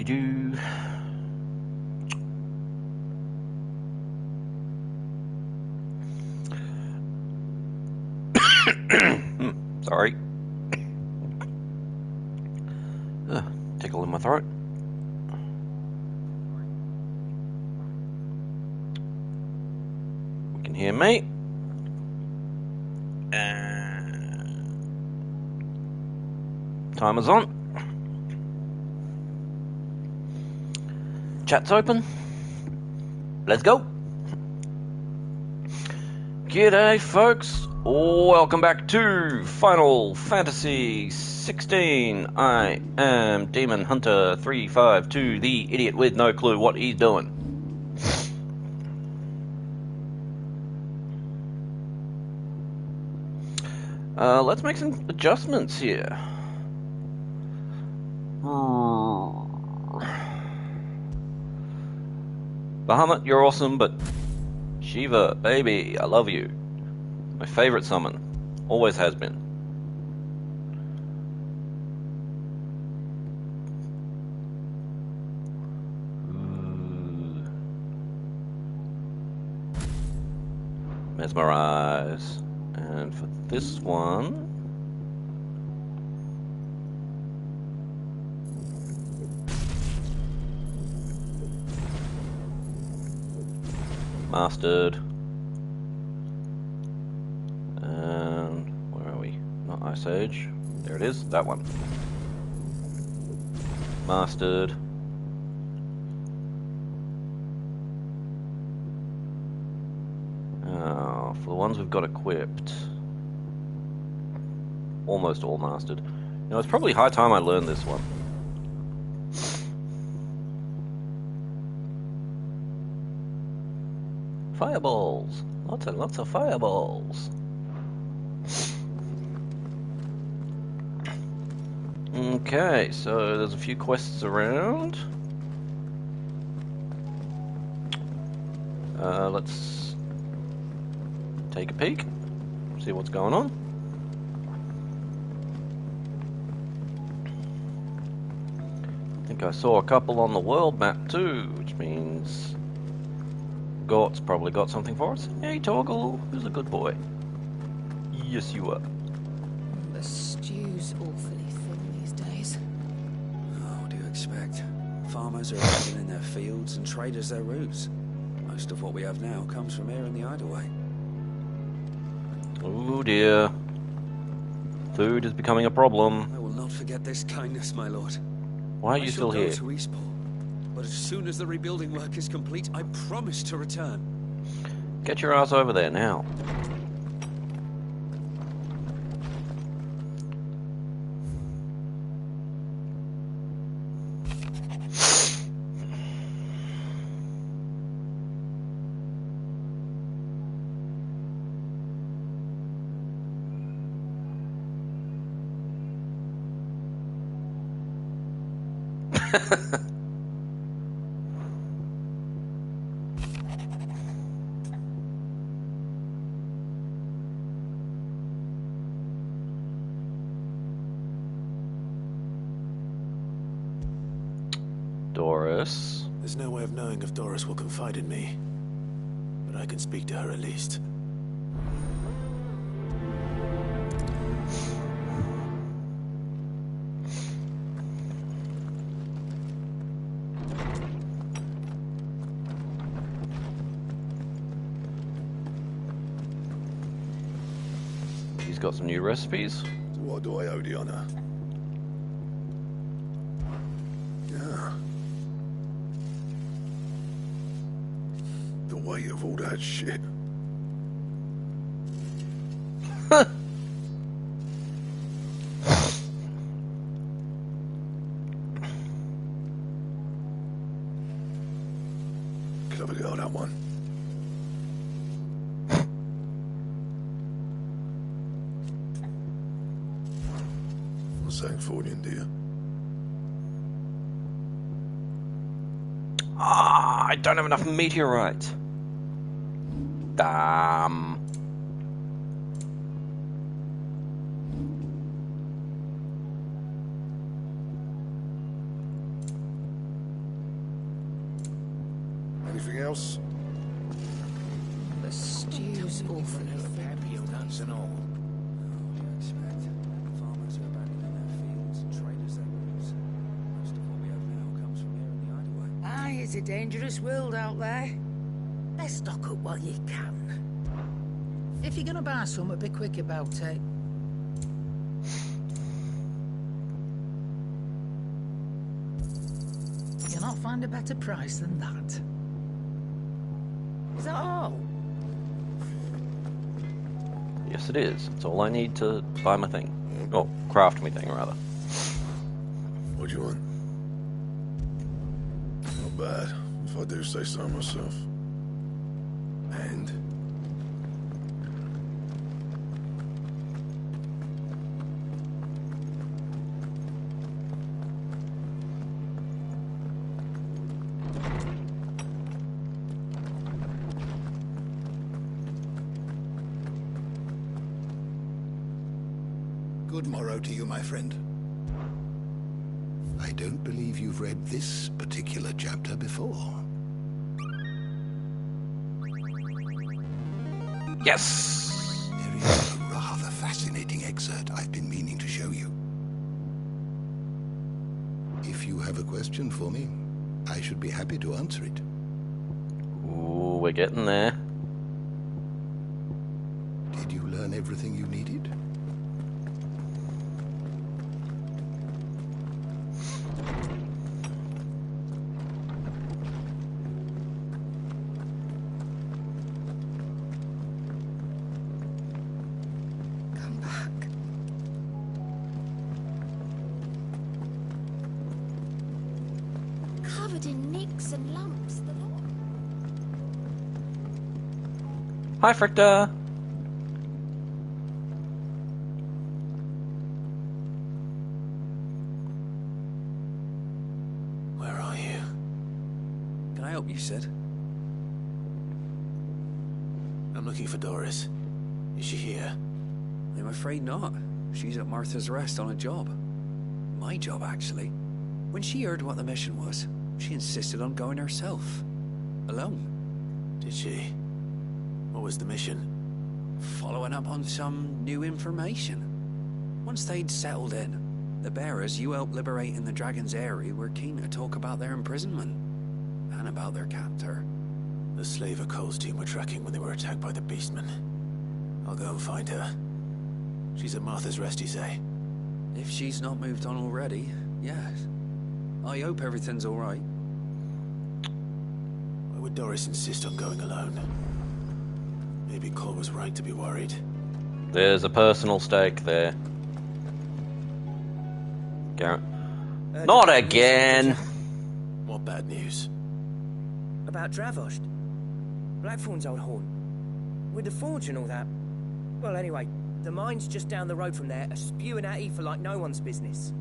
do. Sorry. Tickle in my throat. We can hear me. Timer's on. Chat's open. Let's go. G'day, folks. Welcome back to Final Fantasy XVI. I am Demon Hunter 352, the idiot with no clue what he's doing. Let's make some adjustments here. Bahamut, you're awesome, but Shiva, baby, I love you. My favorite summon. Always has been. Mesmerize. And for this one... Mastered. And where are we? Not Ice Age. There it is, that one. Mastered. Oh, for the ones we've got equipped. Almost all mastered. You know, it's probably high time I learned this one. Fireballs! Lots and lots of fireballs! Okay, so there's a few quests around. Let's take a peek, see what's going on. I think I saw a couple on the world map too, which means Gort's probably got something for us. Hey, Torgal, who's a good boy? Yes, you are. The stew's awfully thin these days. Oh, what do you expect? Farmers are living in their fields and traders their roots. Most of what we have now comes from here in the Idleway. Oh dear. Food is becoming a problem. I will not forget this kindness, my lord. Why are you still here? I shall go to Eastport. But as soon as the rebuilding work is complete, I promise to return. Get your ass over there now. Doris. There's no way of knowing if Doris will confide in me, but I can speak to her at least. He's got some new recipes. So what do I owe the honor? The weight of all that shit. Clever girl, that one. What's that for you, dear? Ah, I don't have enough meteorite. Damn. Anything else? The stew's awfully Happy nuts and all. What do you expect? Farmers are abandoning their fields and traders their roots. Most of what we have now comes from here in the Hideaway. Aye, it's a dangerous world out there. Let's stock up while you can. If you're gonna buy something, be quick about it. You'll not find a better price than that. Is that all? Yes, it is. It's all I need to buy my thing. Oh, craft me thing, rather. What do you want? Not bad, if I do say so myself. And? Good morrow to you, my friend. I don't believe you've read this particular chapter before. Yes! There is a rather fascinating excerpt I've been meaning to show you. If you have a question for me, I should be happy to answer it. Ooh, we're getting there. Did you learn everything you needed? come back. Covered in nicks and lumps, the lot. Hi, Fricta! Where are you? Can I help you, Sid? I'm looking for Doris. Is she here? I'm afraid not. She's at Martha's Rest on a job. My job, actually. When she heard what the mission was, she insisted on going herself. Alone. Did she? What was the mission? Following up on some new information. Once they'd settled in, the bearers you helped liberate in the Dragon's Eyrie were keen to talk about their imprisonment. And about their captor. The slaver Cole's team were tracking when they were attacked by the Beastmen. I'll go and find her. She's at Martha's Rest, you say? If she's not moved on already, yes. I hope everything's alright. Why would Doris insist on going alone? Maybe Cole was right to be worried. There's a personal stake there. Not again! What bad news? About Dravost. Blackthorn's old horn. With the forge and all that. Well, anyway, the mine's just down the road from there, are spewing at Aoife like no one's business.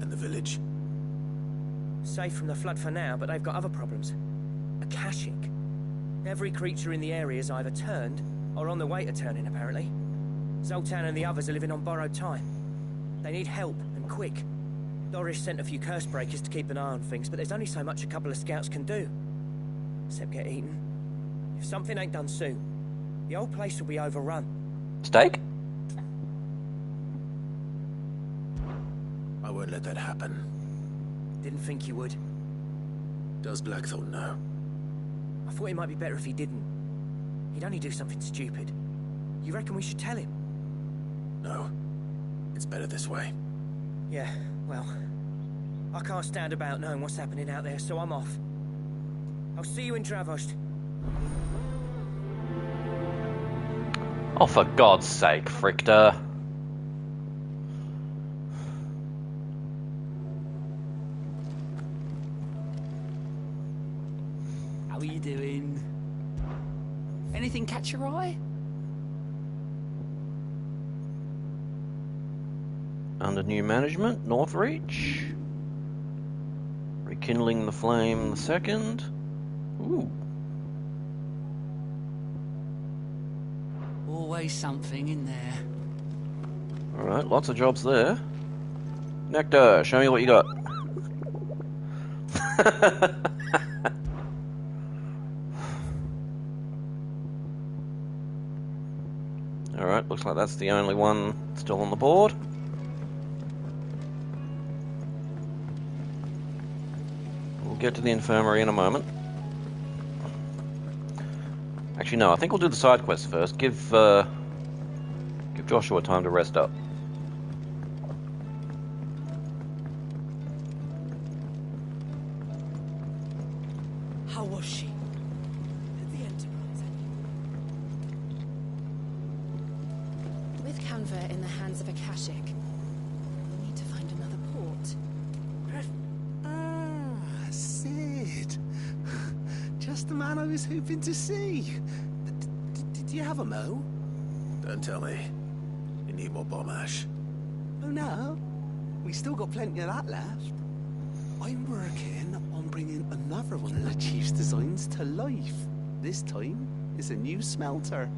And the village? Safe from the flood for now, but they've got other problems. A Kashik. Every creature in the area is either turned, or on the way to turning, apparently. Zoltan and the others are living on borrowed time. They need help, and quick. Doris sent a few curse breakers to keep an eye on things, but there's only so much a couple of scouts can do. Except get eaten. If something ain't done soon, the whole place will be overrun. Steak? I won't let that happen. Didn't think you would. Does Blackthorn know? I thought it might be better if he didn't. He'd only do something stupid. You reckon we should tell him? No. It's better this way. Yeah, well, I can't stand about knowing what's happening out there, so I'm off. I'll see you in Dravost. Oh, for God's sake, Fricta. How are you doing? Anything catch your eye? Under new management, Northreach. Rekindling the flame the second. Ooh. Always something in there. Alright, lots of jobs there. Nectar, show me what you got. Yep, looks like that's the only one still on the board. We'll get to the infirmary in a moment. Actually, no, I think we'll do the side quest first. Give Joshua time to rest up. How was she? The Enterprise. With Canva in the hands of Akashic, we need to find another port. Ah, Sid. Just the man I was hoping to see. Did you have a mo? Don't tell me. You need more bomb ash. Oh no, we still got plenty of that left. I'm working on bringing another one of the Chief's designs to life. This time, it's a new smelter.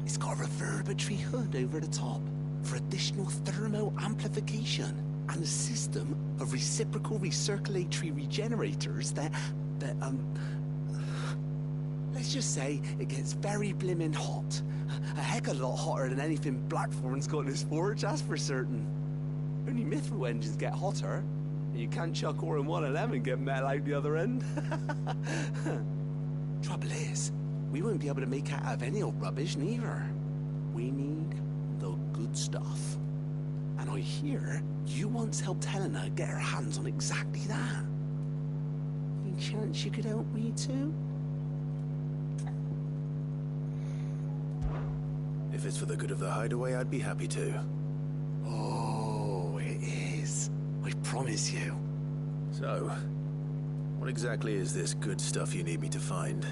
It's got a reverberatory hood over the top for additional thermal amplification and a system of reciprocal recirculatory regenerators that let's just say it gets very blimmin' hot. A heck of a lot hotter than anything Blackthorn's got in his forge, that's for certain. Only mithril engines get hotter, and you can't chuck ore in one of them and get metal out the other end. Trouble is, we won't be able to make it out of any old rubbish neither. We need the good stuff. And I hear you once helped Helena get her hands on exactly that. Any chance you could help me too? If it's for the good of the hideaway, I'd be happy to. Oh, it is. I promise you. So, what exactly is this good stuff you need me to find?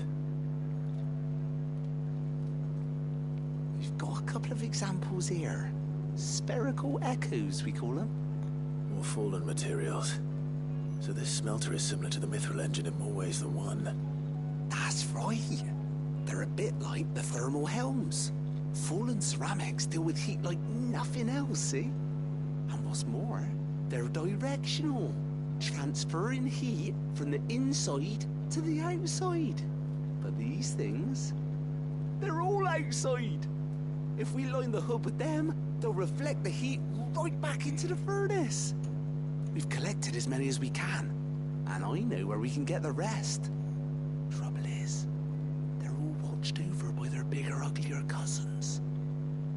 We've got a couple of examples here. Spherical echoes, we call them. More fallen materials. So this smelter is similar to the mithril engine in more ways than one. That's right. They're a bit like the thermal helms. Fallen ceramics deal with heat like nothing else, see? And what's more, they're directional, transferring heat from the inside to the outside. But these things, they're all outside. If we line the hood with them, they'll reflect the heat right back into the furnace. We've collected as many as we can, and I know where we can get the rest. Trouble is, they're all watched over by their bigger, uglier cousins.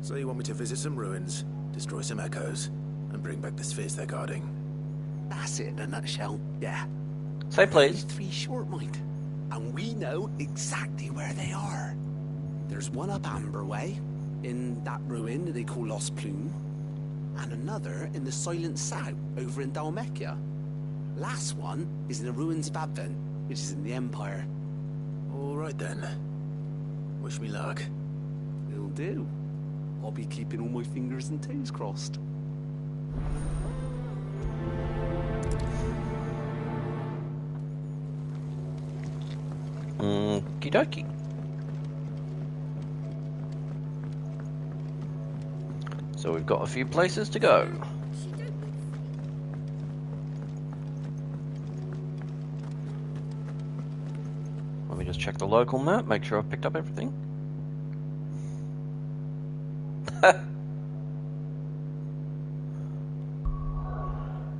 So you want me to visit some ruins, destroy some echoes, and bring back the spheres they're guarding? That's it in a nutshell, yeah. Say please. 3 short, mind. And we know exactly where they are. There's one up Amber Way, in that ruin that they call Lost Plume, and another in the Silent South, over in Dalmekia. Last one is in the ruins of Advent, which is in the Empire. All right then. Wish me luck. Will do. I'll be keeping all my fingers and toes crossed. Okie dokie. So we've got a few places to go. Let me just check the local map, make sure I've picked up everything.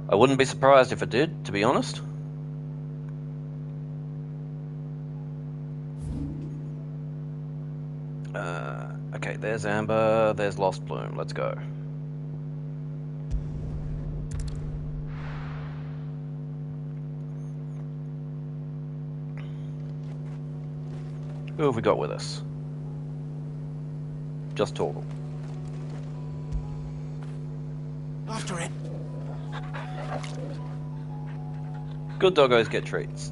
I wouldn't be surprised if it did, to be honest. Okay, there's Amber, there's Lost Plume. Let's go. Who have we got with us? Just Torgal. After it. Good doggos get treats.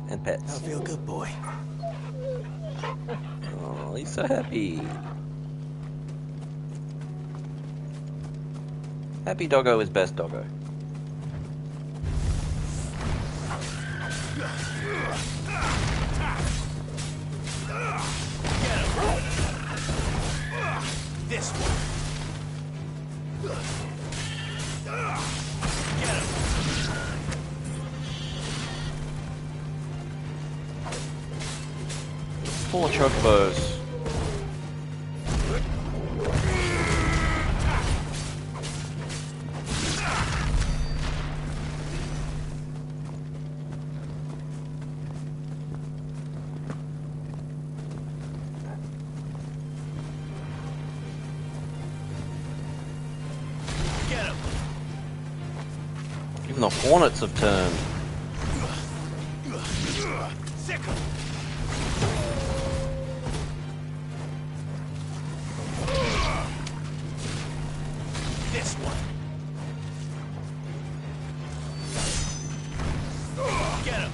And pets. I feel good, boy. Oh, he's so happy. Happy doggo is best doggo. This one. Get him. Four chocobos. the hornets have turned. This one. Get him.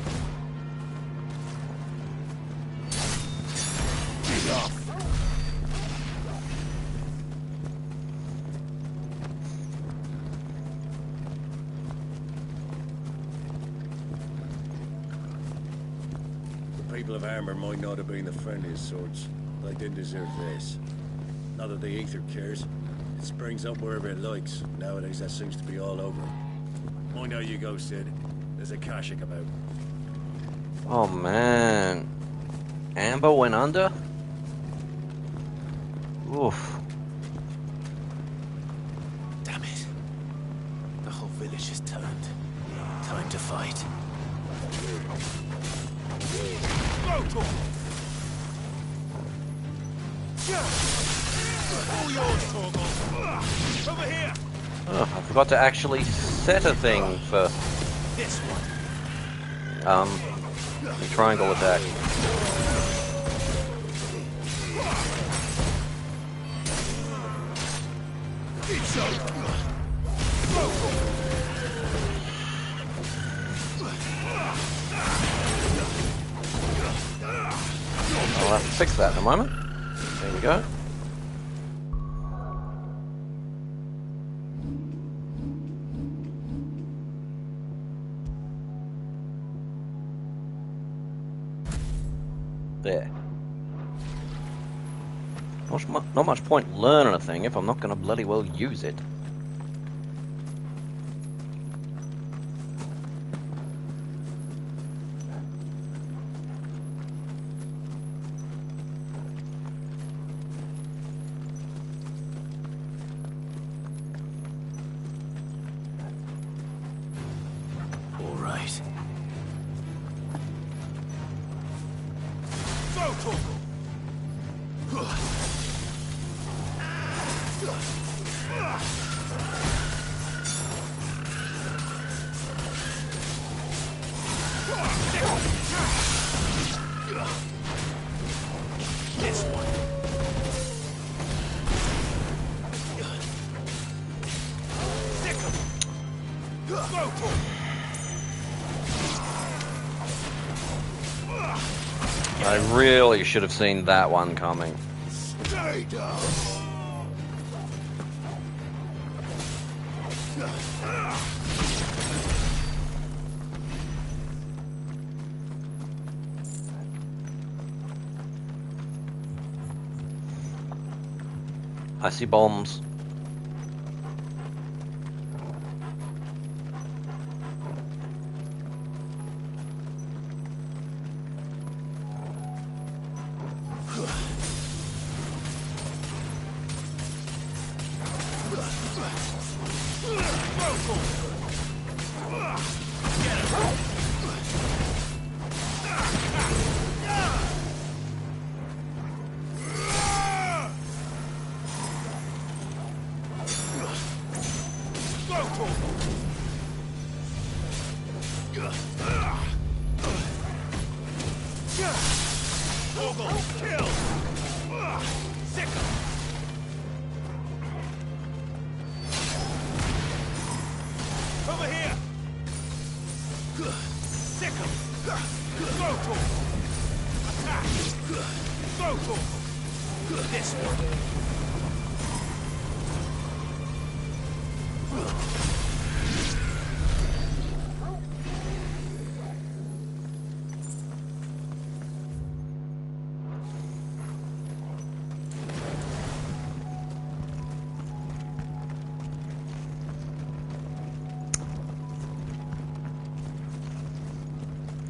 People of armor might not have been the friendliest sorts. They didn't deserve this. Not that the Aether cares. It springs up wherever it likes. Nowadays that seems to be all over. I know you go, Sid. There's a Kashik about. Oh man. Amber went under? Oof. Damn it. The whole village has turned. Time to fight. All yours, Torgal. Over here. Oh, I forgot to actually set a thing for This the one. triangle attack. It's over. I'll have to fix that in a moment. There we go. There. Not much point learning a thing if I'm not going to bloody well use it. All right. Go, Torgal. This one. Stick 'em. Go, Torgal. I really should have seen that one coming. Stay down. I see bombs. Over here! Stick 'em! Go, Torgal! Attack! Go, Torgal! This one!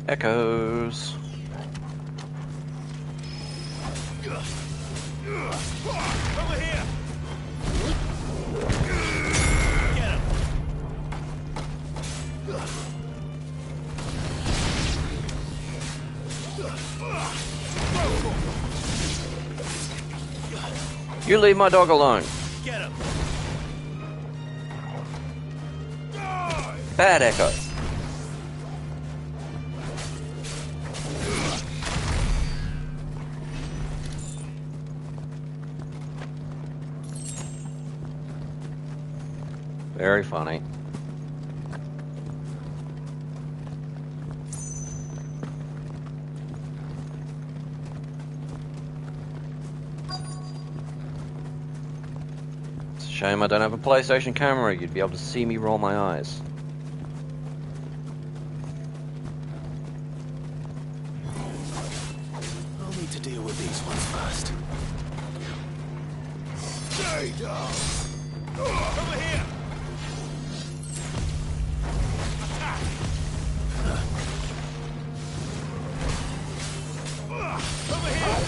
Echoes. Over here! Get him! You leave my dog alone. Get him! Die! Bad echo. Very funny. It's a shame I don't have a PlayStation camera. You'd be able to see me roll my eyes. I'll need to deal with these ones first. Stay down! Over here! Attack! Over here!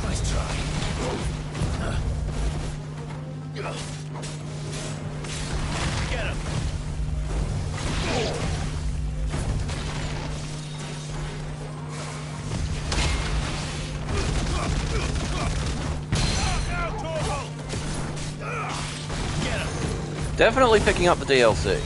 Nice try. Get him! Definitely picking up the DLC.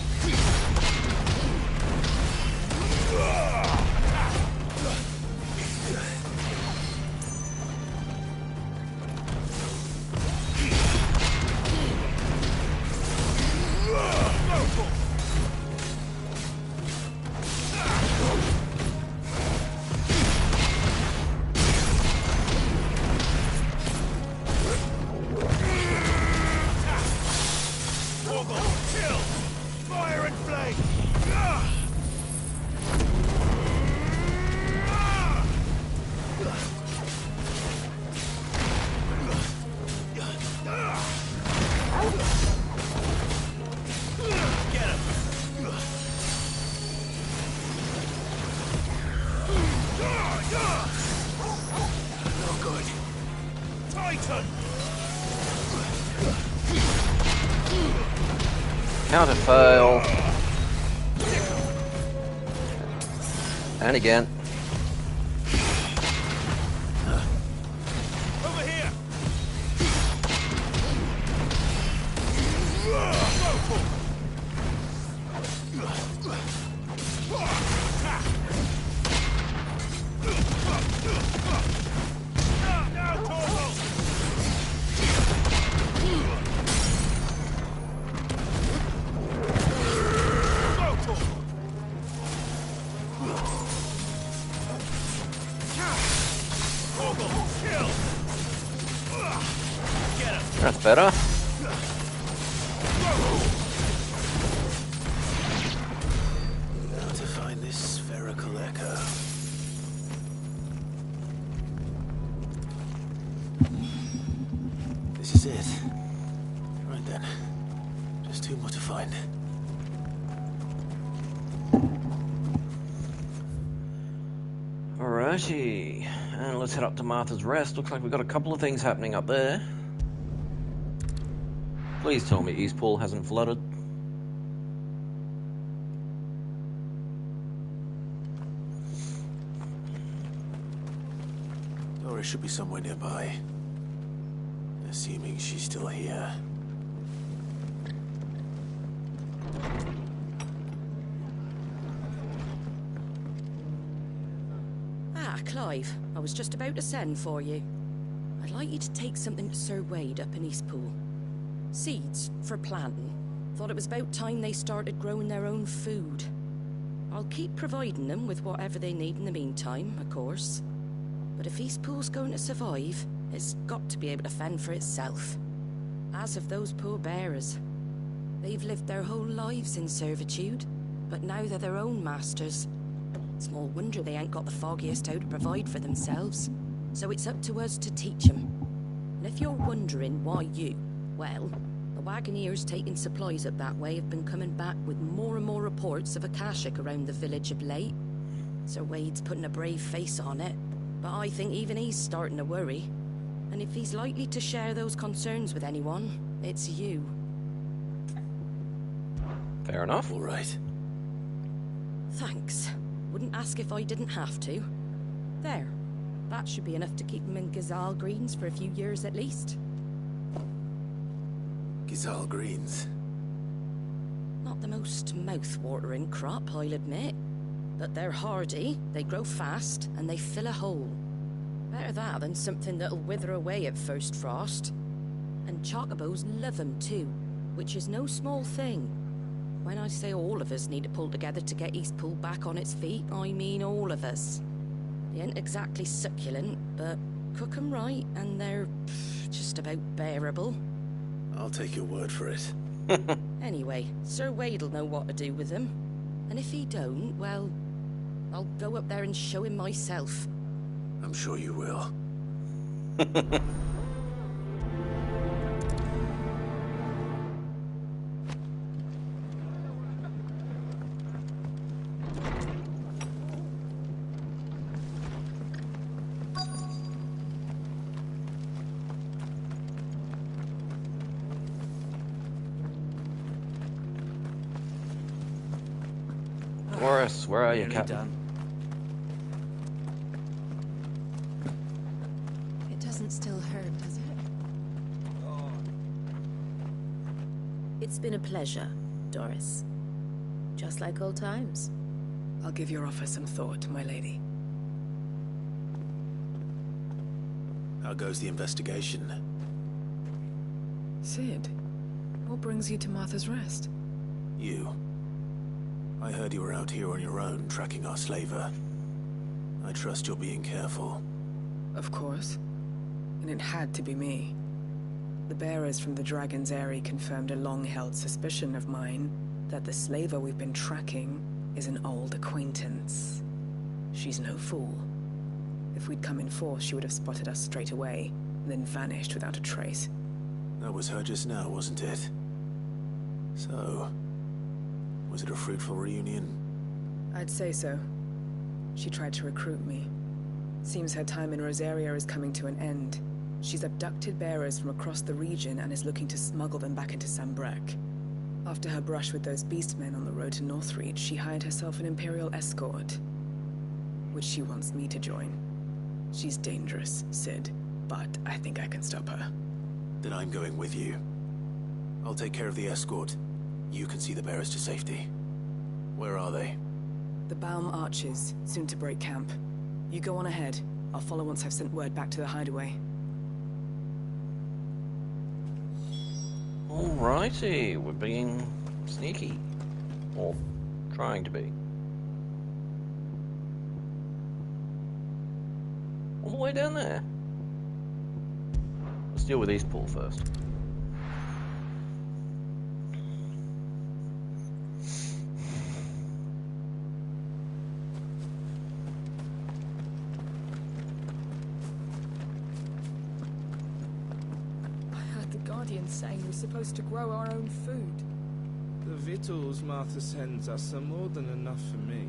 Counter fail. And again. Over here! That's better. Now to find this spherical echo. This is it. Right then. Just two more to find. Alrighty. And let's head up to Martha's Rest. Looks like we've got a couple of things happening up there. Please tell me Eastpool hasn't flooded. Dora should be somewhere nearby. Assuming she's still here. Ah, Clive. I was just about to send for you. I'd like you to take something to Sir Wade up in Eastpool. Seeds for planting. Thought it was about time they started growing their own food. I'll keep providing them with whatever they need in the meantime, of course. But if Eastpool's going to survive, it's got to be able to fend for itself. As of those poor bearers. They've lived their whole lives in servitude, but now they're their own masters. Small wonder they ain't got the foggiest how to provide for themselves. So it's up to us to teach them. And if you're wondering why you... well, the wagoneers taking supplies up that way have been coming back with more and more reports of Akashic around the village of late. Sir Wade's putting a brave face on it, but I think even he's starting to worry. And if he's likely to share those concerns with anyone, it's you. Fair enough. All right. Thanks. Wouldn't ask if I didn't have to. There. That should be enough to keep him in Gazal Greens for a few years at least. Gizal greens. Not the most mouth-watering crop, I'll admit. But they're hardy, they grow fast, and they fill a hole. Better that than something that'll wither away at first frost. And chocobos love them too, which is no small thing. When I say all of us need to pull together to get Eastpool back on its feet, I mean all of us. They ain't exactly succulent, but cook 'em right, and they're just about bearable. I'll take your word for it. Anyway, Sir Wade'll know what to do with them. And if he don't, well, I'll go up there and show him myself. I'm sure you will. Boris, where are you, Nearly Captain? done. It doesn't still hurt, does it? It's been a pleasure, Doris. Just like old times. I'll give your offer some thought, my lady. How goes the investigation? Sid, what brings you to Martha's Rest? You. I heard you were out here on your own, tracking our slaver. I trust you're being careful. Of course. And it had to be me. The bearers from the Dragon's Eyrie confirmed a long-held suspicion of mine that the slaver we've been tracking is an old acquaintance. She's no fool. If we'd come in force, she would have spotted us straight away, then vanished without a trace. That was her just now, wasn't it? So, was it a fruitful reunion? I'd say so. She tried to recruit me. Seems her time in Rosaria is coming to an end. She's abducted bearers from across the region and is looking to smuggle them back into Sambrek. After her brush with those beastmen on the road to Northreach, she hired herself an Imperial escort, which she wants me to join. She's dangerous, Sid, but I think I can stop her. Then I'm going with you. I'll take care of the escort. You can see the bearers to safety. Where are they? The Baum Arches, soon to break camp. You go on ahead. I'll follow once I've sent word back to the hideaway. Alrighty, we're being sneaky. Or trying to be. All the way down there. Let's deal with Eastpool first. Saying we're supposed to grow our own food. The victuals Martha sends us are more than enough for me.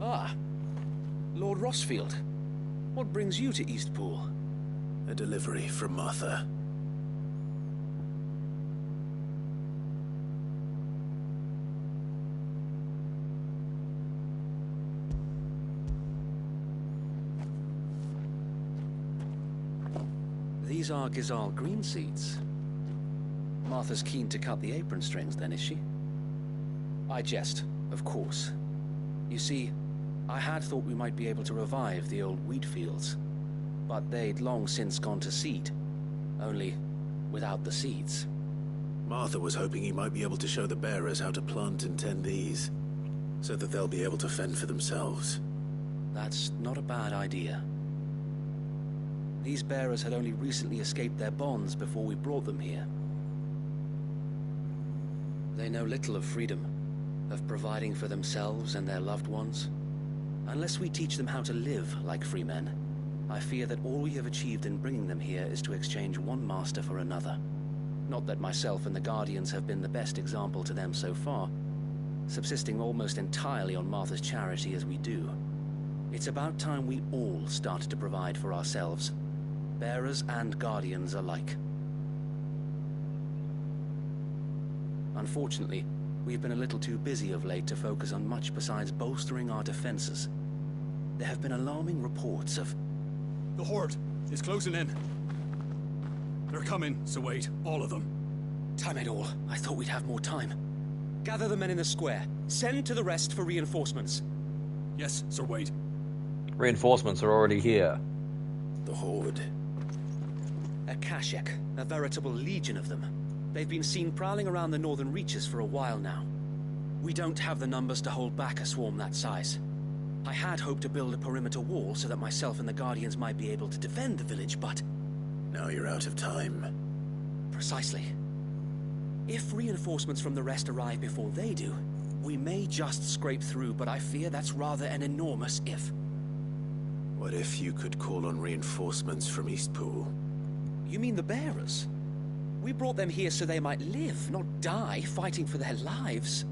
Ah, Lord Rossfield. What brings you to Eastpool? A delivery from Martha. These are Gizal green seeds. Martha's keen to cut the apron strings then, is she? I jest, of course. You see, I had thought we might be able to revive the old wheat fields, but they'd long since gone to seed, only without the seeds. Martha was hoping he might be able to show the bearers how to plant and tend these, so that they'll be able to fend for themselves. That's not a bad idea. These bearers had only recently escaped their bonds before we brought them here. They know little of freedom, of providing for themselves and their loved ones. Unless we teach them how to live like free men, I fear that all we have achieved in bringing them here is to exchange one master for another. Not that myself and the Guardians have been the best example to them so far, subsisting almost entirely on Martha's charity as we do. It's about time we all started to provide for ourselves, bearers and Guardians alike. Unfortunately, We've been a little too busy of late to focus on much besides bolstering our defenses. There have been alarming reports of... The Horde is closing in. They're coming, Sir Wade. All of them. Time it all. I thought we'd have more time. Gather the men in the square. Send to the rest for reinforcements. Yes, Sir Wade. Reinforcements are already here. The Horde. A Kashik, a veritable legion of them. They've been seen prowling around the northern reaches for a while now. We don't have the numbers to hold back a swarm that size. I had hoped to build a perimeter wall so that myself and the Guardians might be able to defend the village, but... Now you're out of time. Precisely. If reinforcements from the rest arrive before they do, we may just scrape through, but I fear that's rather an enormous if. What if you could call on reinforcements from Eastpool? You mean the bearers? We brought them here so they might live, not die, fighting for their lives.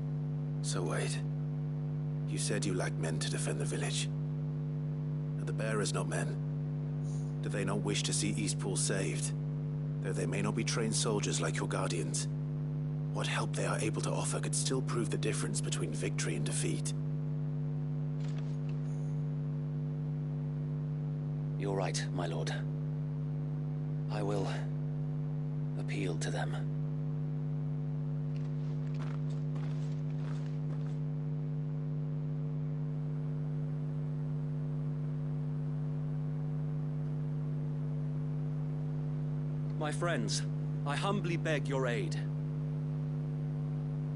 So wait. You said you lacked men to defend the village. Are the bearers not men? Do they not wish to see Eastpool saved? Though they may not be trained soldiers like your Guardians. What help they are able to offer could still prove the difference between victory and defeat. You're right, my lord. I will appeal to them. My friends, I humbly beg your aid.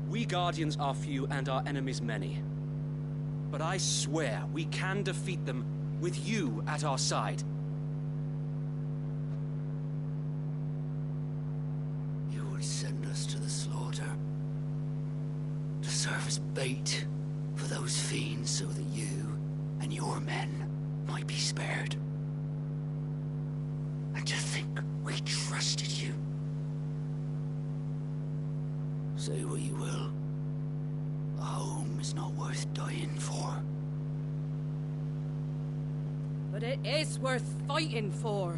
We Guardians are few and our enemies many. But I swear we can defeat them with you at our side. You would send us to the slaughter, to serve as bait for those fiends so that you and your men might be spared. And to think we trusted you. Say what you will, a home is not worth dying for. But it is worth fighting for.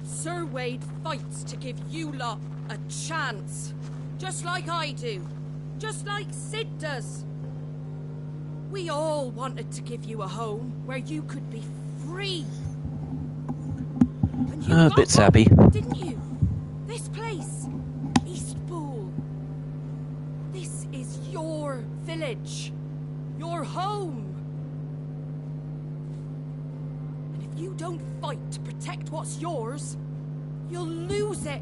Sir Wade fights to give you lot a chance. Just like I do. Just like Sid does. We all wanted to give you a home where you could be free. And you A got bit sappy. one, didn't you? This place, Eastpool. This is your village. Your home. And if you don't fight to protect what's yours, you'll lose it.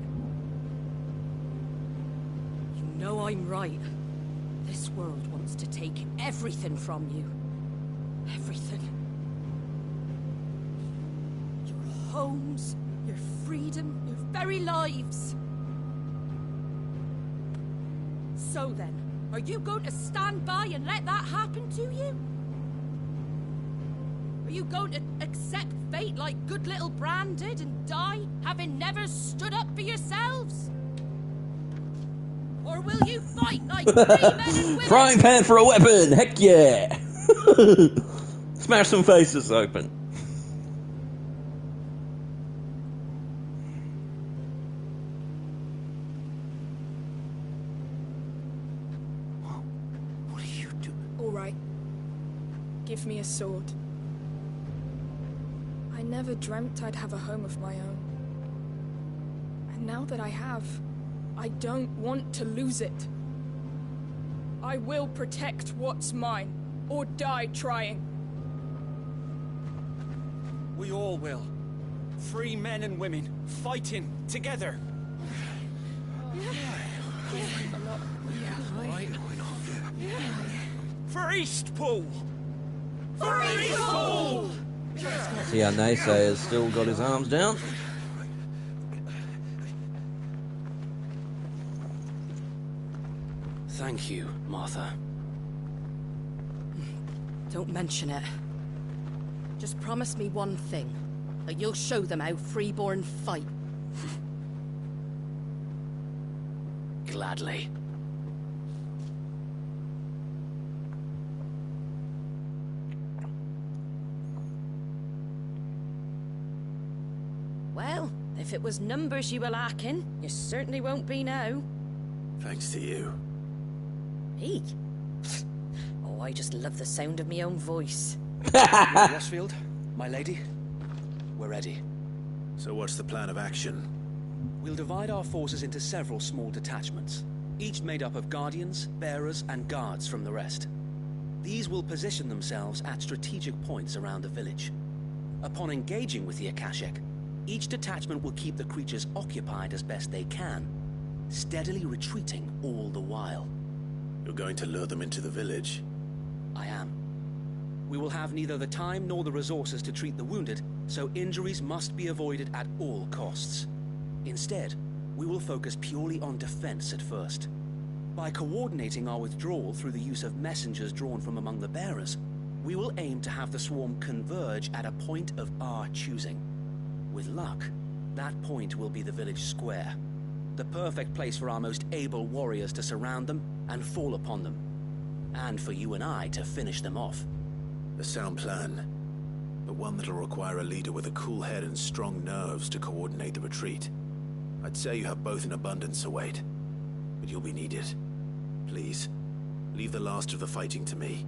You know I'm right. This world wants to take everything from you. Everything. Your homes, your freedom, your very lives. So then, are you going to stand by and let that happen to you? Are you going to accept fate like good little Bran did and die, having never stood up for yourselves? Or will you fight like free men and women? Frying pan for a weapon! Heck yeah! Smash some faces open. What are you doing? All right. Give me a sword. I never dreamt I'd have a home of my own. And now that I have, I don't want to lose it. I will protect what's mine, or die trying. We all will. Free men and women, fighting together. For Eastpool! For Eastpool! See how Naysayer's still got his arms down? Thank you, Martha. Don't mention it. Just promise me one thing. That you'll show them how freeborn fight. Gladly. Well, they've If it was numbers you were lacking, you certainly won't be now. Thanks to you. Me? Oh, I just love the sound of my own voice. Lord Westfield, my lady, we're ready. So what's the plan of action? We'll divide our forces into several small detachments, each made up of guardians, bearers, and guards from the rest. These will position themselves at strategic points around the village. Upon engaging with the Akashic, each detachment will keep the creatures occupied as best they can, steadily retreating all the while. You're going to lure them into the village? I am. We will have neither the time nor the resources to treat the wounded, so injuries must be avoided at all costs. Instead, we will focus purely on defense at first. By coordinating our withdrawal through the use of messengers drawn from among the bearers, we will aim to have the swarm converge at a point of our choosing. With luck, that point will be the village square, the perfect place for our most able warriors to surround them and fall upon them, and for you and I to finish them off. A sound plan, but one that'll require a leader with a cool head and strong nerves to coordinate the retreat. I'd say you have both in abundance, Sir Wade, but you'll be needed. Please, leave the last of the fighting to me.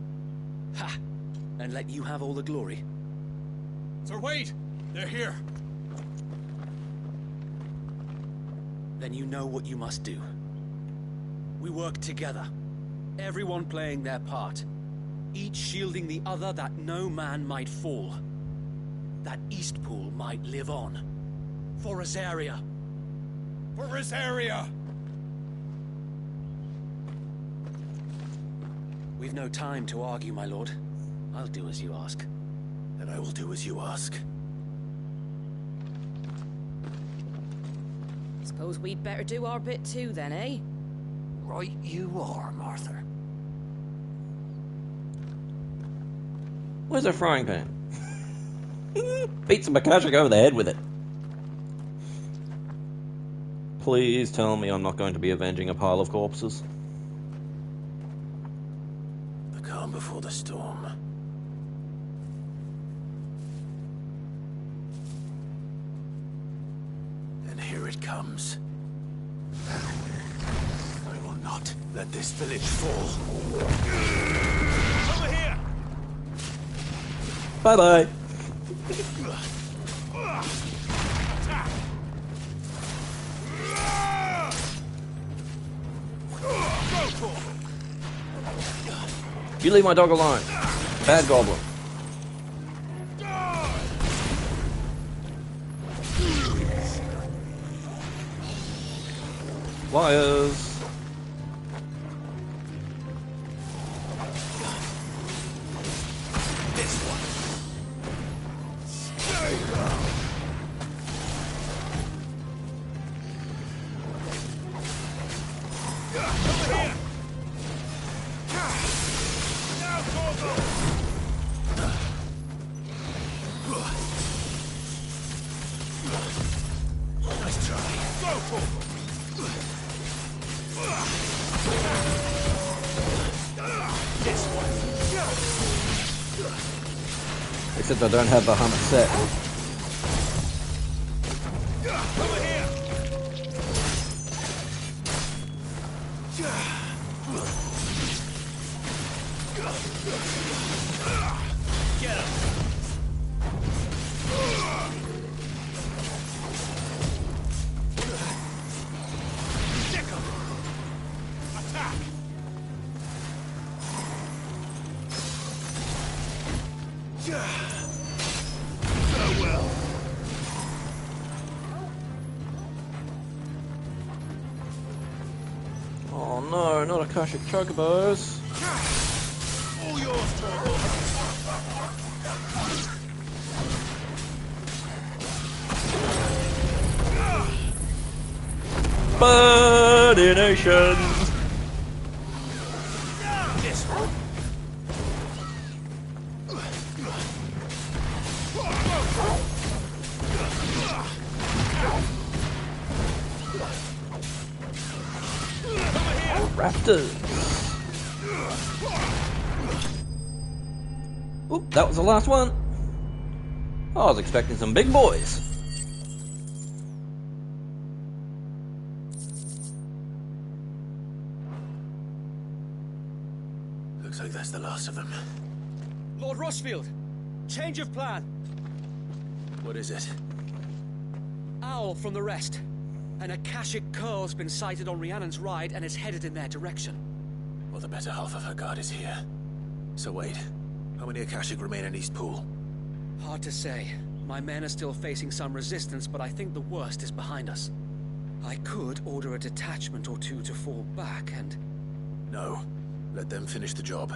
Ha! And let you have all the glory. Sir Wade! They're here! Then you know what you must do. We work together, everyone playing their part, each shielding the other that no man might fall, that Eastpool might live on. For Rosaria! For Rosaria! We've no time to argue, my lord. I'll do as you ask. And I will do as you ask. Suppose we'd better do our bit too then, eh? Right you are, Martha. Where's a frying pan? Beat some Akashic over the head with it. Please tell me I'm not going to be avenging a pile of corpses. The calm before the storm. And here it comes. I will not let this village fall. Over here! Bye-bye. You leave my dog alone. Bad goblin. Wires. Except I don't have the Hummer set. Get him! Stick him! Attack! Farewell. Oh no, not Akashic Chocobos. All yours, Torgo. Buddy Nation! This one. Raptors! Oop, that was the last one. I was expecting some big boys. Looks like that's the last of them. Lord Rossfield, change of plan. What is it? Owl from the rest. An Akashic Curl's been sighted on Rhiannon's ride and is headed in their direction. Well, the better half of her guard is here. So wait, how many Akashic remain in East Pool? Hard to say. My men are still facing some resistance, but I think the worst is behind us. I could order a detachment or two to fall back and... No. Let them finish the job.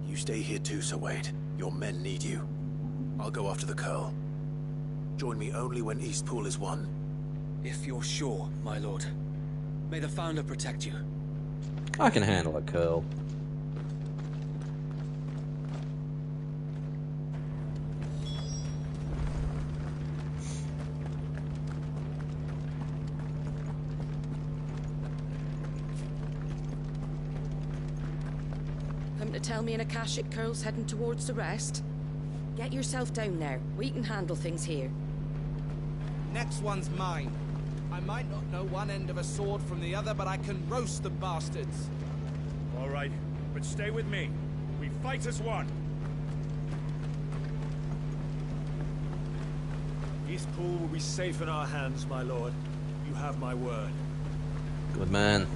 You stay here too, Sir Wade. Your men need you. I'll go after the Curl. Join me only when East Pool is won. If you're sure, my lord. May the Founder protect you. I can handle a Curl. Come to tell me an Akashic Curl's heading towards the rest? Get yourself down there. We can handle things here. Next one's mine. I might not know one end of a sword from the other, but I can roast the bastards. All right, but stay with me. We fight as one. East Pool will be safe in our hands, my lord. You have my word. Good man.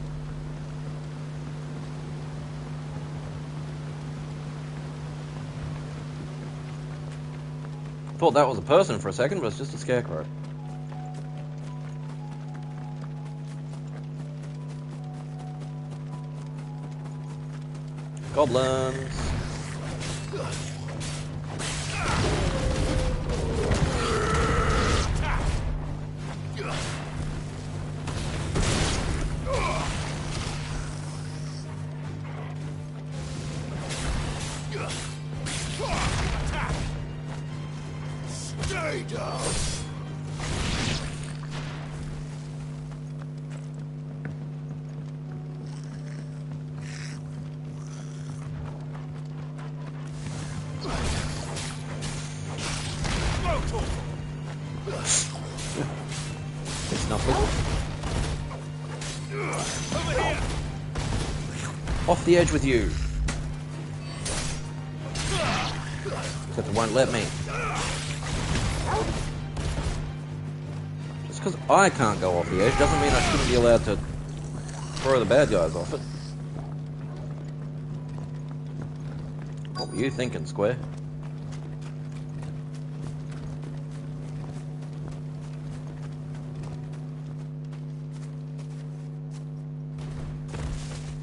Thought that was a person for a second, but it's just a scarecrow. Goblins. Stay down. It's nothing. Over here. Off the edge with you. Except it won't let me. Just because I can't go off the edge doesn't mean I shouldn't be allowed to throw the bad guys off it. What were you thinking, Square?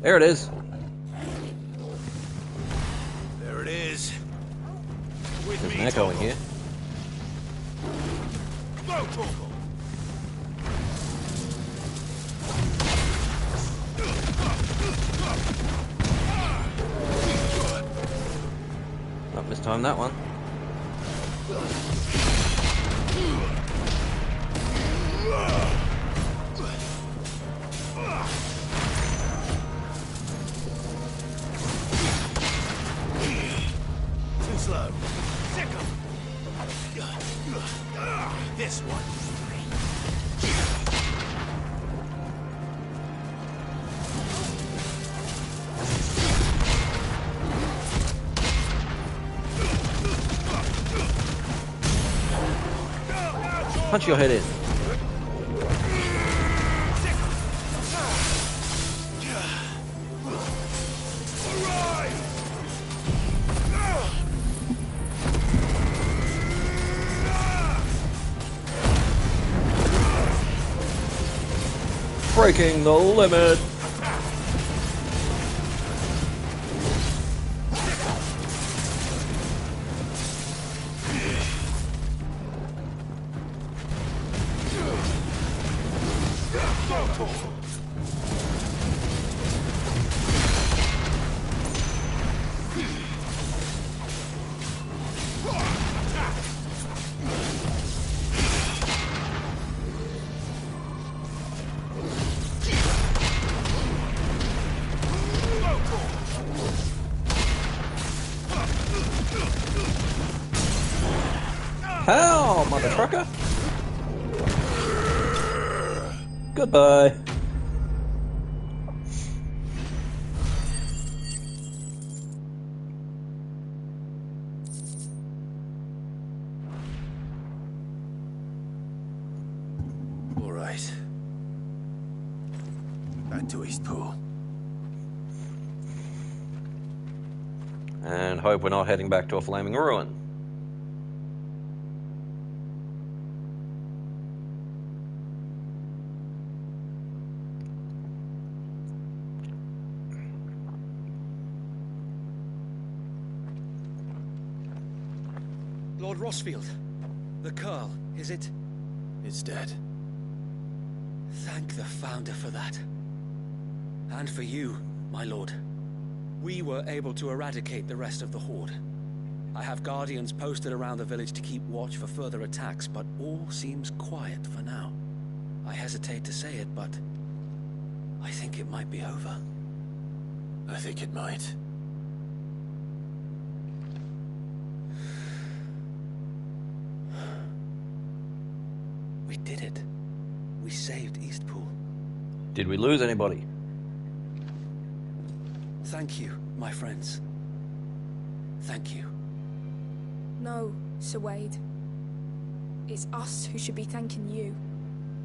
There it is. There it is. With There's me, an echo in Torgal. here. Go, Torgal. Not mistimed that one. Too slow. Sick 'em. This one. Punch your head in. Breaking the limit. How, mother trucker? Goodbye. back to Eastpool. And hope we're not heading back to a flaming ruin. Lord Rossfield, the Curl, is it? It's dead. Thank the Founder for that. And for you, my lord. We were able to eradicate the rest of the Horde. I have guardians posted around the village to keep watch for further attacks, but all seems quiet for now. I hesitate to say it, but I think it might be over. I think it might. We did it. We saved Eastpool. Did we lose anybody? Thank you, my friends. Thank you. No, Sir Wade. It's us who should be thanking you.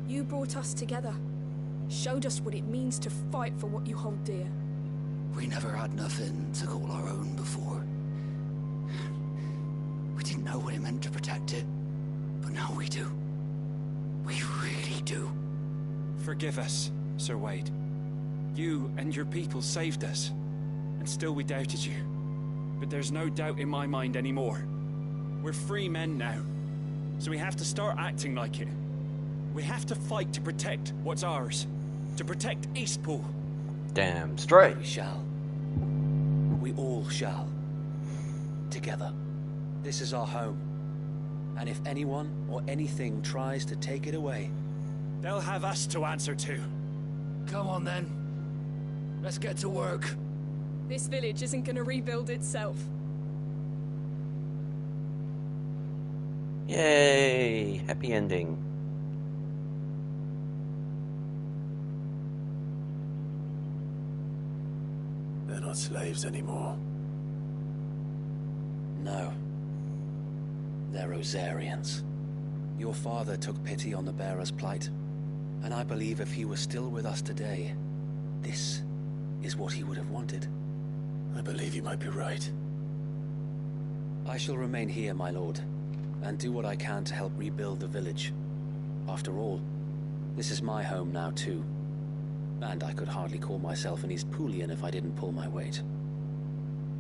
You brought us together. Showed us what it means to fight for what you hold dear. We never had nothing to call our own before. We didn't know what it meant to protect it, but now we do. We really do. Forgive us, Sir Wade. You and your people saved us, and still we doubted you. But there's no doubt in my mind anymore. We're free men now, so we have to start acting like it. We have to fight to protect what's ours, to protect Eastpool. Damn straight. We shall. We all shall. Together. This is our home. And if anyone or anything tries to take it away, they'll have us to answer to. Come on then. Let's get to work. This village isn't gonna rebuild itself. Yay! Happy ending. They're not slaves anymore. No. They're Rosarians. Your father took pity on the bearer's plight, and I believe if he was still with us today, this is what he would have wanted. I believe you might be right. I shall remain here, my lord, and do what I can to help rebuild the village. After all, this is my home now too, and I could hardly call myself an Eastpoolian if I didn't pull my weight.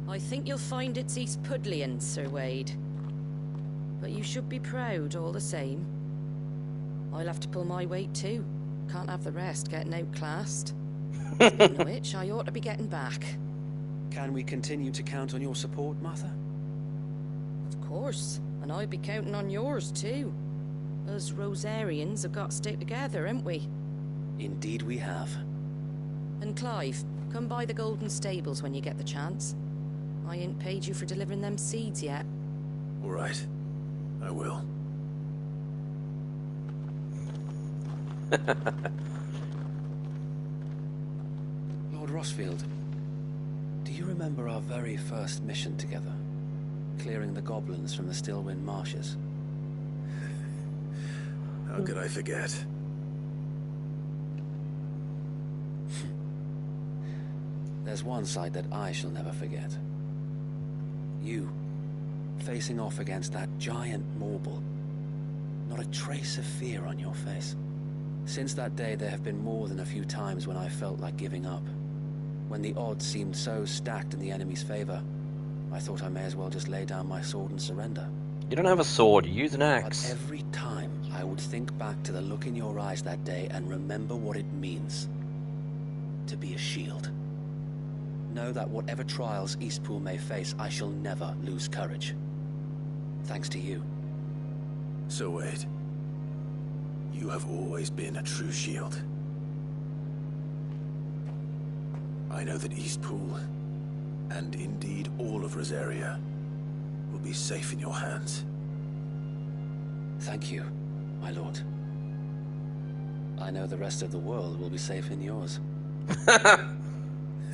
I think you'll find it's Eastpudlian, Sir Wade. But you should be proud all the same. I'll have to pull my weight too. Can't have the rest getting outclassed. Speaking of which, I ought to be getting back. Can we continue to count on your support, Martha? Of course, and I'll be counting on yours too. Us Rosarians have got to stick together, haven't we? Indeed we have. And Clive, come by the Golden Stables when you get the chance. I ain't paid you for delivering them seeds yet. All right. I will. Lord Rossfield, do you remember our very first mission together? Clearing the goblins from the Stillwind marshes? How could I forget? There's one side that I shall never forget. You, facing off against that giant Morble. Not a trace of fear on your face. Since that day, there have been more than a few times when I felt like giving up. When the odds seemed so stacked in the enemy's favor, I thought I may as well just lay down my sword and surrender. You don't have a sword, you use an axe. But every time, I would think back to the look in your eyes that day and remember what it means to be a shield. Know that whatever trials Eastpool may face, I shall never lose courage. Thanks to you. So Wade, you have always been a true shield. I know that Eastpool, and indeed all of Rosaria, will be safe in your hands. Thank you, my lord. I know the rest of the world will be safe in yours.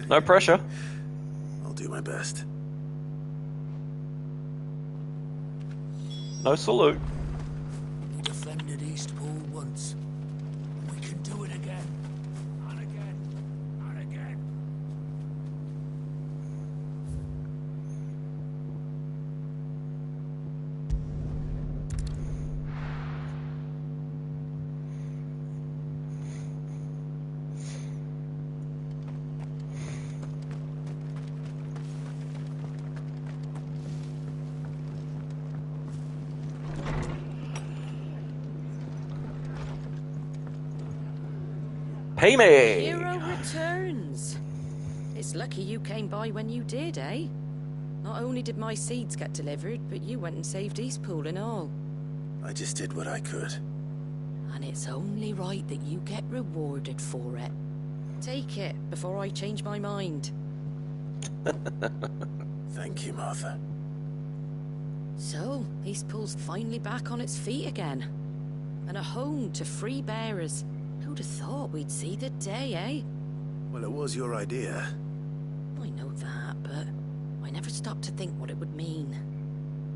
No pressure. I'll do my best. No salute. We defended Eastpool once. We can do it again. And again. Pay me! Hero returns. It's lucky you came by when you did, eh? Not only did my seeds get delivered, but you went and saved Eastpool and all. I just did what I could. And it's only right that you get rewarded for it. Take it before I change my mind. Thank you, Martha. So, Eastpool's finally back on its feet again. And a home to free bearers. Who'd have thought we'd see the day, eh? Well, it was your idea. I know that, but I never stopped to think what it would mean.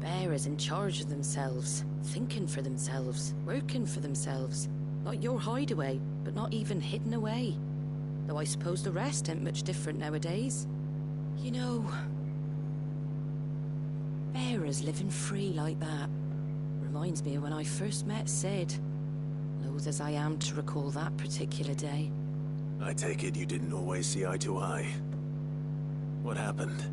Bearers in charge of themselves, thinking for themselves, working for themselves. Not your hideaway, but not even hidden away. Though I suppose the rest ain't much different nowadays. You know, bearers living free like that reminds me of when I first met Sid. Loath as I am to recall that particular day. I take it you didn't always see eye to eye. What happened?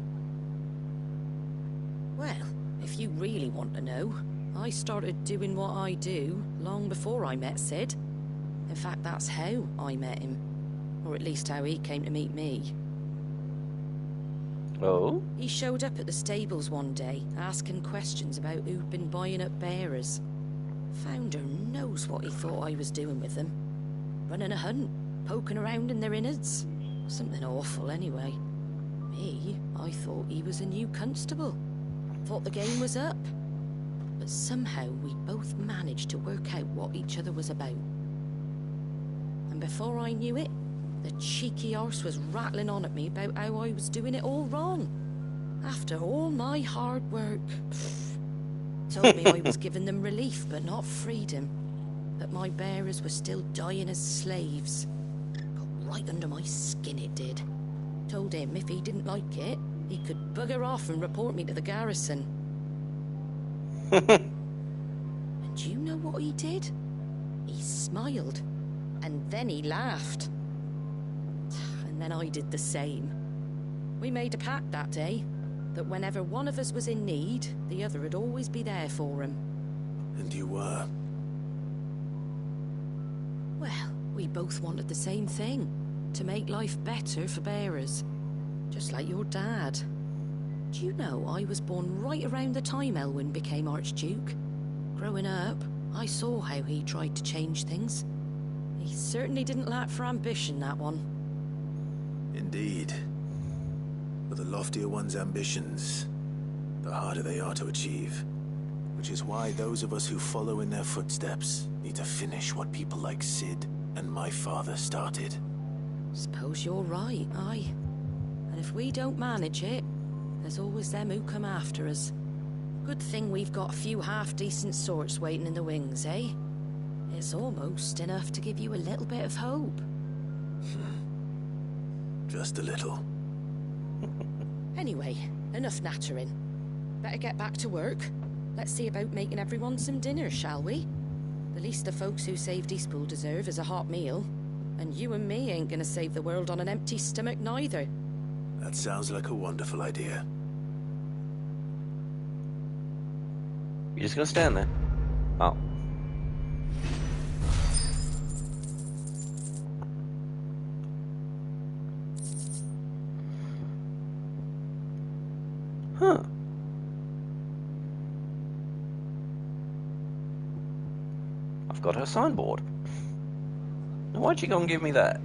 Well, if you really want to know, I started doing what I do long before I met Sid. In fact, that's how I met him. Or at least how he came to meet me. Oh? He showed up at the stables one day, asking questions about who'd been buying up bearers. Founder knows what he thought I was doing with them. Running a hunt, poking around in their innards. Something awful anyway. Me, I thought he was a new constable. Thought the game was up. But somehow we both managed to work out what each other was about. And before I knew it, the cheeky arse was rattling on at me about how I was doing it all wrong. After all my hard work. Told me I was giving them relief, but not freedom. That my bearers were still dying as slaves. Got right under my skin, it did. Told him if he didn't like it, he could bugger off and report me to the garrison. And you know what he did? He smiled. And then he laughed. And then I did the same. We made a pact that day, that whenever one of us was in need, the other would always be there for him. And you were? Well, we both wanted the same thing. To make life better for bearers. Just like your dad. Do you know I was born right around the time Elwyn became Archduke? Growing up, I saw how he tried to change things. He certainly didn't lack for ambition, that one. Indeed. But the loftier one's ambitions, the harder they are to achieve. Which is why those of us who follow in their footsteps need to finish what people like Sid and my father started. Suppose you're right, aye. And if we don't manage it, there's always them who come after us. Good thing we've got a few half-decent sorts waiting in the wings, eh? It's almost enough to give you a little bit of hope. Just a little. Anyway, enough nattering. Better get back to work. Let's see about making everyone some dinner, shall we? The least the folks who saved Eastpool deserve is a hot meal. And you and me ain't gonna save the world on an empty stomach neither. That sounds like a wonderful idea. You just gonna stand there? Oh. Huh. I've got her signboard. Now why'd you go and give me that?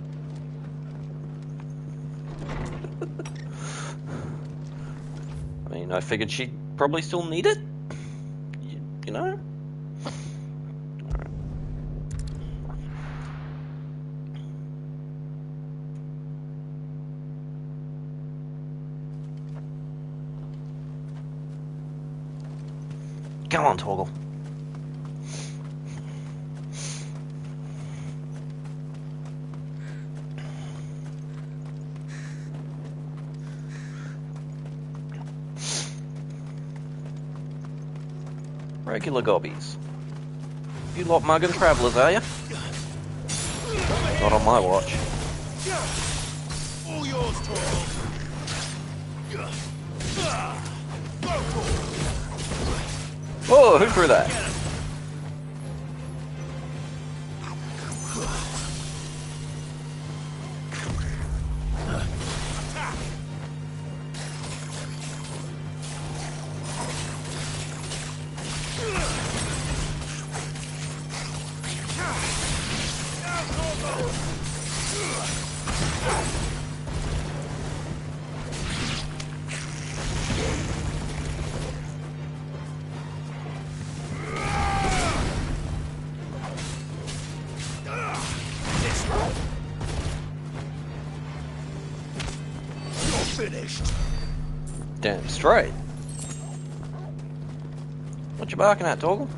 I mean, I figured she'd probably still need it. You know? Come on, Torgal. Regular gobbies. You lot mugging travellers, are you? Not on my watch. All yours, Torgal. Whoa, who threw that? Damn straight. What you barking at, Torgal?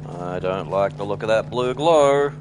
I don't like the look of that blue glow.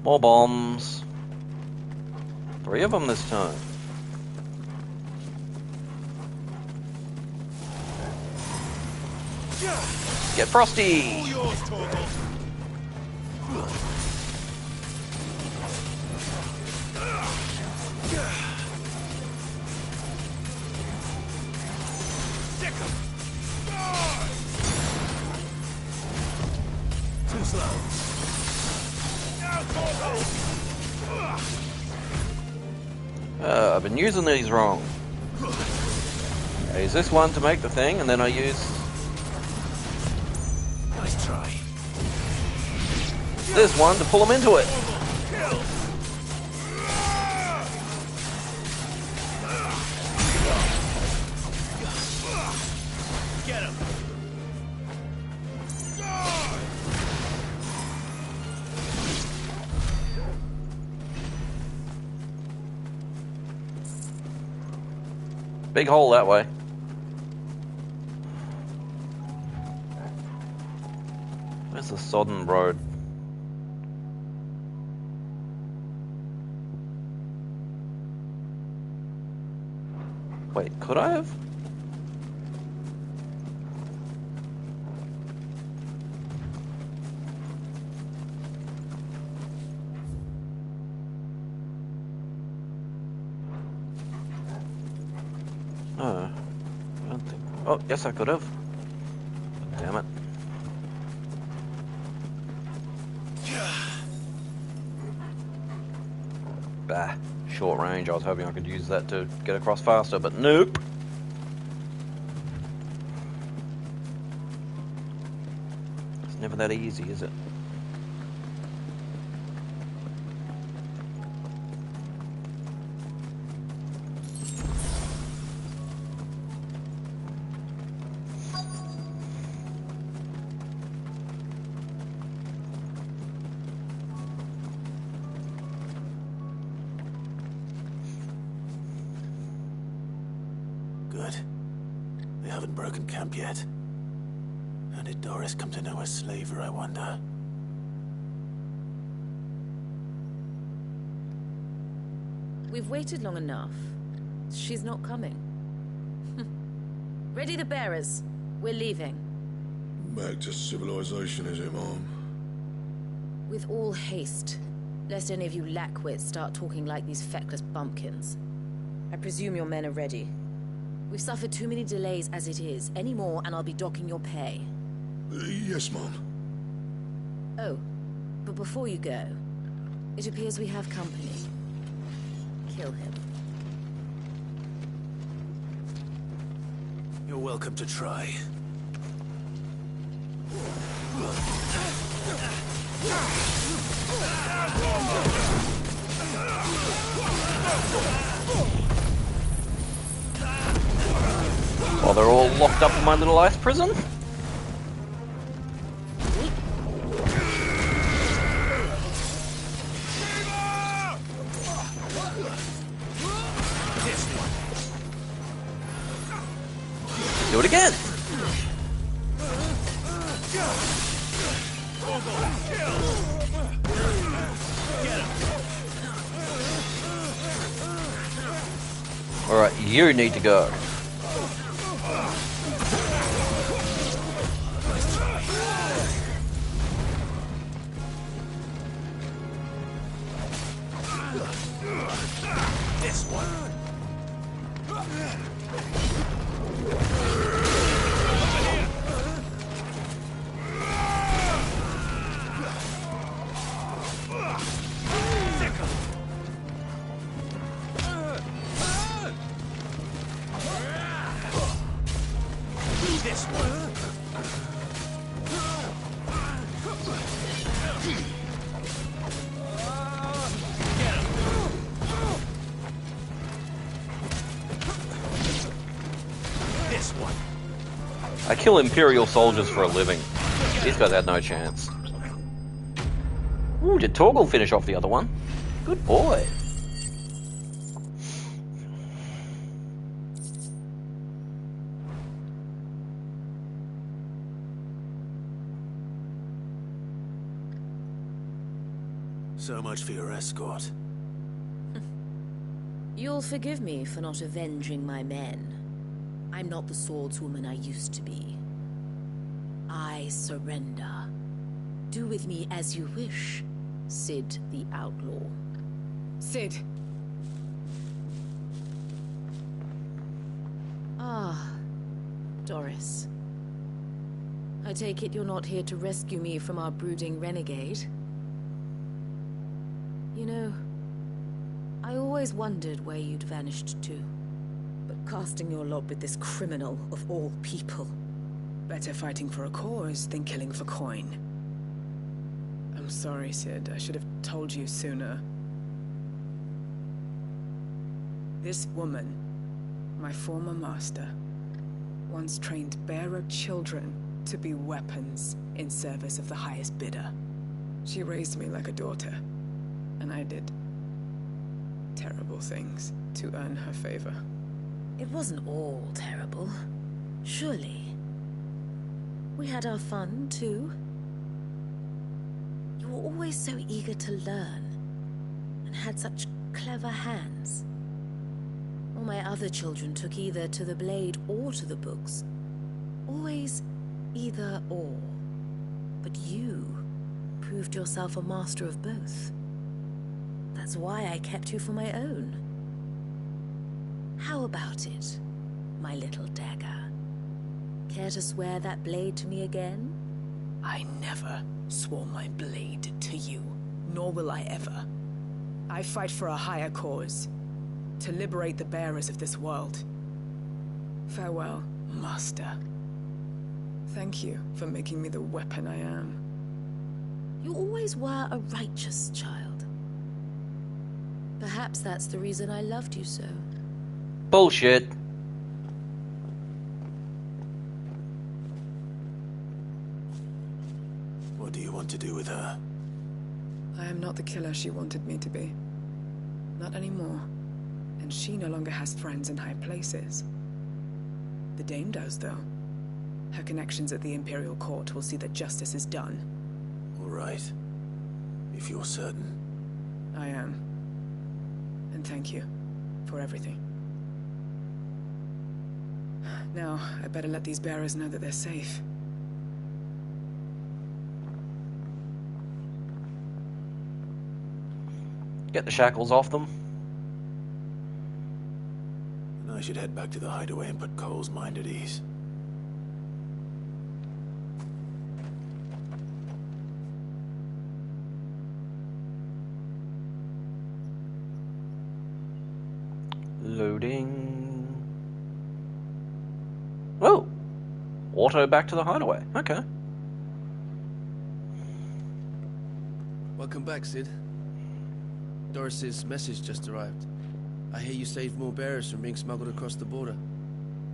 More bombs. 3 of them this time. Get frosty! All yours, Torgal. Stick 'em. Too slow. Now, Torgal. I've been using these wrong. I use this one to make the thing, and then I use Nice try. this one to pull them into it. Kill. Get him. Big hole that way. Where's the sodden road? Wait, could I have? No, I don't think. Oh, yes, I could have. Damn it. Bah, short range. I was hoping I could use that to get across faster, but nope. It's never that easy, is it? Good. They haven't broken camp yet. How did Doris come to know a slaver, I wonder? We've waited long enough. She's not coming. Ready the bearers. We're leaving. Back to civilization, is it, Mom? With all haste. Lest any of you lackwits start talking like these feckless bumpkins. I presume your men are ready. We've suffered too many delays as it is. Any more and I'll be docking your pay. Yes, Mom. Oh, but before you go, it appears we have company. Kill him. You're welcome to try. While they're all locked up in my little ice prison? Do it again! Alright, you need to go. This one. This one. Get him. This one. I kill Imperial soldiers for a living. These guys had no chance. Ooh, did Torgal finish off the other one? Good boy. So much for your escort. You'll forgive me for not avenging my men. I'm not the swordswoman I used to be. I surrender. Do with me as you wish, Sid the Outlaw. Sid. Ah, Doris. I take it you're not here to rescue me from our brooding renegade? You know, I always wondered where you'd vanished to. But casting your lot with this criminal of all people. Better fighting for a cause than killing for coin. I'm sorry, Sid. I should have told you sooner. This woman, my former master, once trained bearer children to be weapons in service of the highest bidder. She raised me like a daughter, and I did terrible things to earn her favor. It wasn't all terrible, surely. We had our fun, too. You were always so eager to learn, and had such clever hands. All my other children took either to the blade or to the books. Always either or. But you proved yourself a master of both. That's why I kept you for my own. How about it, my little dagger? Care to swear that blade to me again? I never swore my blade to you, nor will I ever. I fight for a higher cause, to liberate the bearers of this world. Farewell, Master. Thank you for making me the weapon I am. You always were a righteous child. Perhaps that's the reason I loved you so. Bullshit. What do you want to do with her? I am not the killer she wanted me to be. Not anymore. And she no longer has friends in high places. The Dame does, though. Her connections at the Imperial Court will see that justice is done. All right. If you're certain. I am. And thank you for everything. Now, I better let these bearers know that they're safe. Get the shackles off them. And I should head back to the hideaway and put Cole's mind at ease. Loading. Oh! Auto back to the hideaway. Okay. Welcome back, Sid. Doris's message just arrived. I hear you saved more bearers from being smuggled across the border.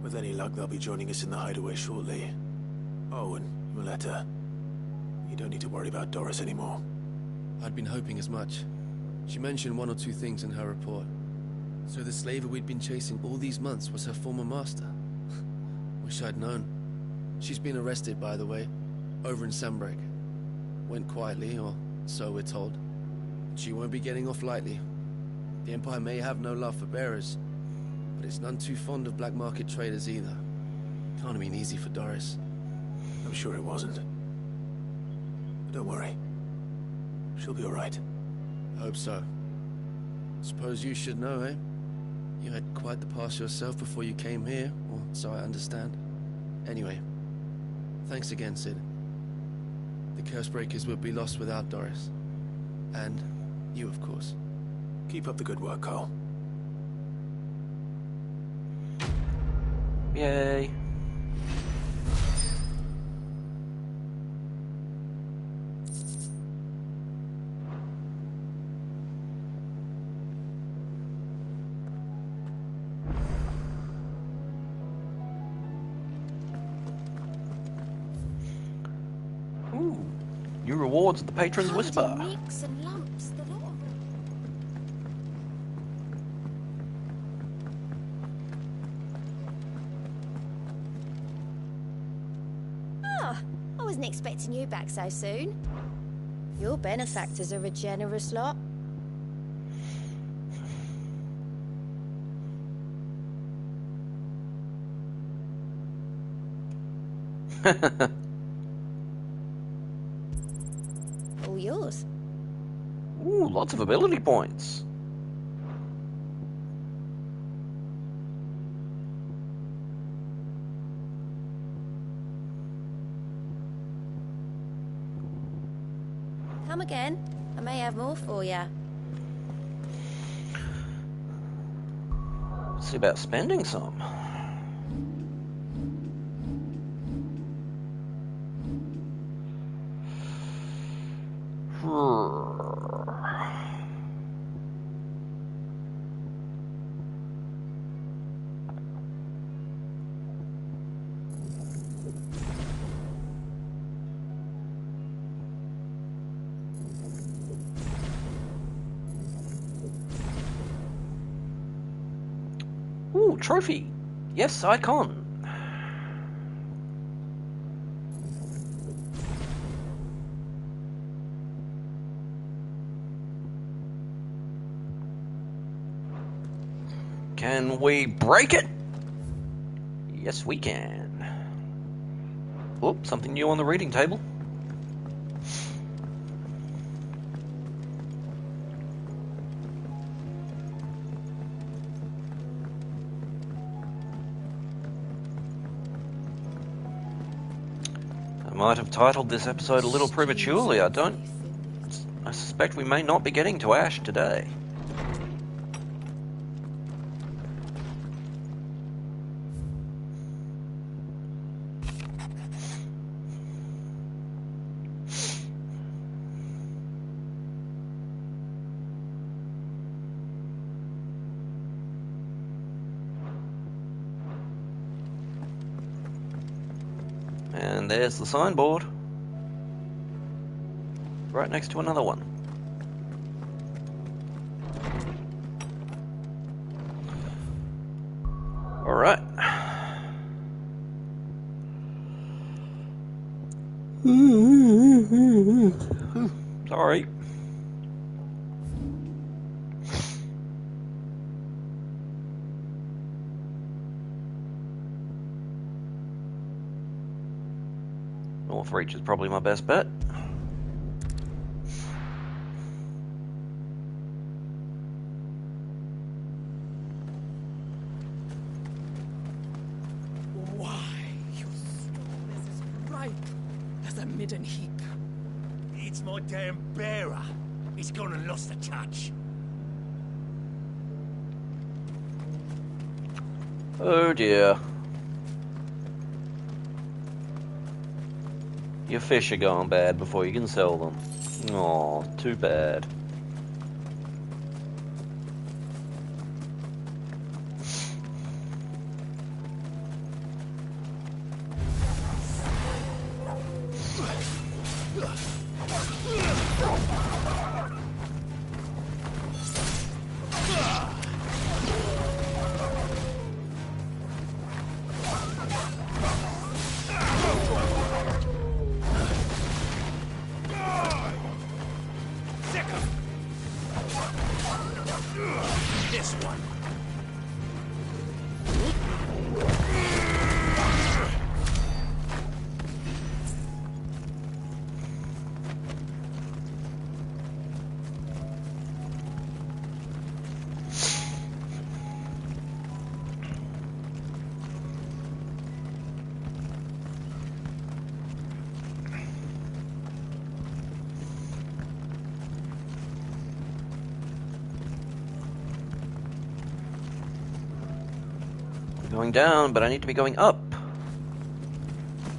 With any luck, they'll be joining us in the hideaway shortly. Oh, and your letter. You don't need to worry about Doris anymore. I'd been hoping as much. She mentioned one or two things in her report. So the slaver we'd been chasing all these months was her former master. Wish I'd known. She's been arrested, by the way, over in Sunbreak. Went quietly, or so we're told. She won't be getting off lightly. The Empire may have no love for bearers, but it's none too fond of black market traders either. Can't have been easy for Doris. I'm sure it wasn't. But don't worry. She'll be all right. Hope so. Suppose you should know, eh? You had quite the past yourself before you came here, or so I understand. Anyway, thanks again, Sid. The Cursebreakers would be lost without Doris. And you, of course. Keep up the good work, Cole. Yay. rewards of the Patron's Whisper. Nicks and lumps, the lot of them. Ah, I wasn't expecting you back so soon. Your benefactors are a generous lot. All yours. Ooh, lots of ability points. Come again. I may have more for you. See about spending some. Ooh, trophy. Yes, icon. Can we break it? Yes, we can. Oop, something new on the reading table. I might have titled this episode a little prematurely. I suspect we may not be getting to Ash today. And there's the signboard. Right next to another one. Alright. Sorry. North Reach is probably my best bet. Why, you storm is as ripe as a midden heap. It's my damn bearer. He's gone and lost the touch. Oh dear. Your fish are going bad before you can sell them. Aw, too bad. This one. Going down, but I need to be going up.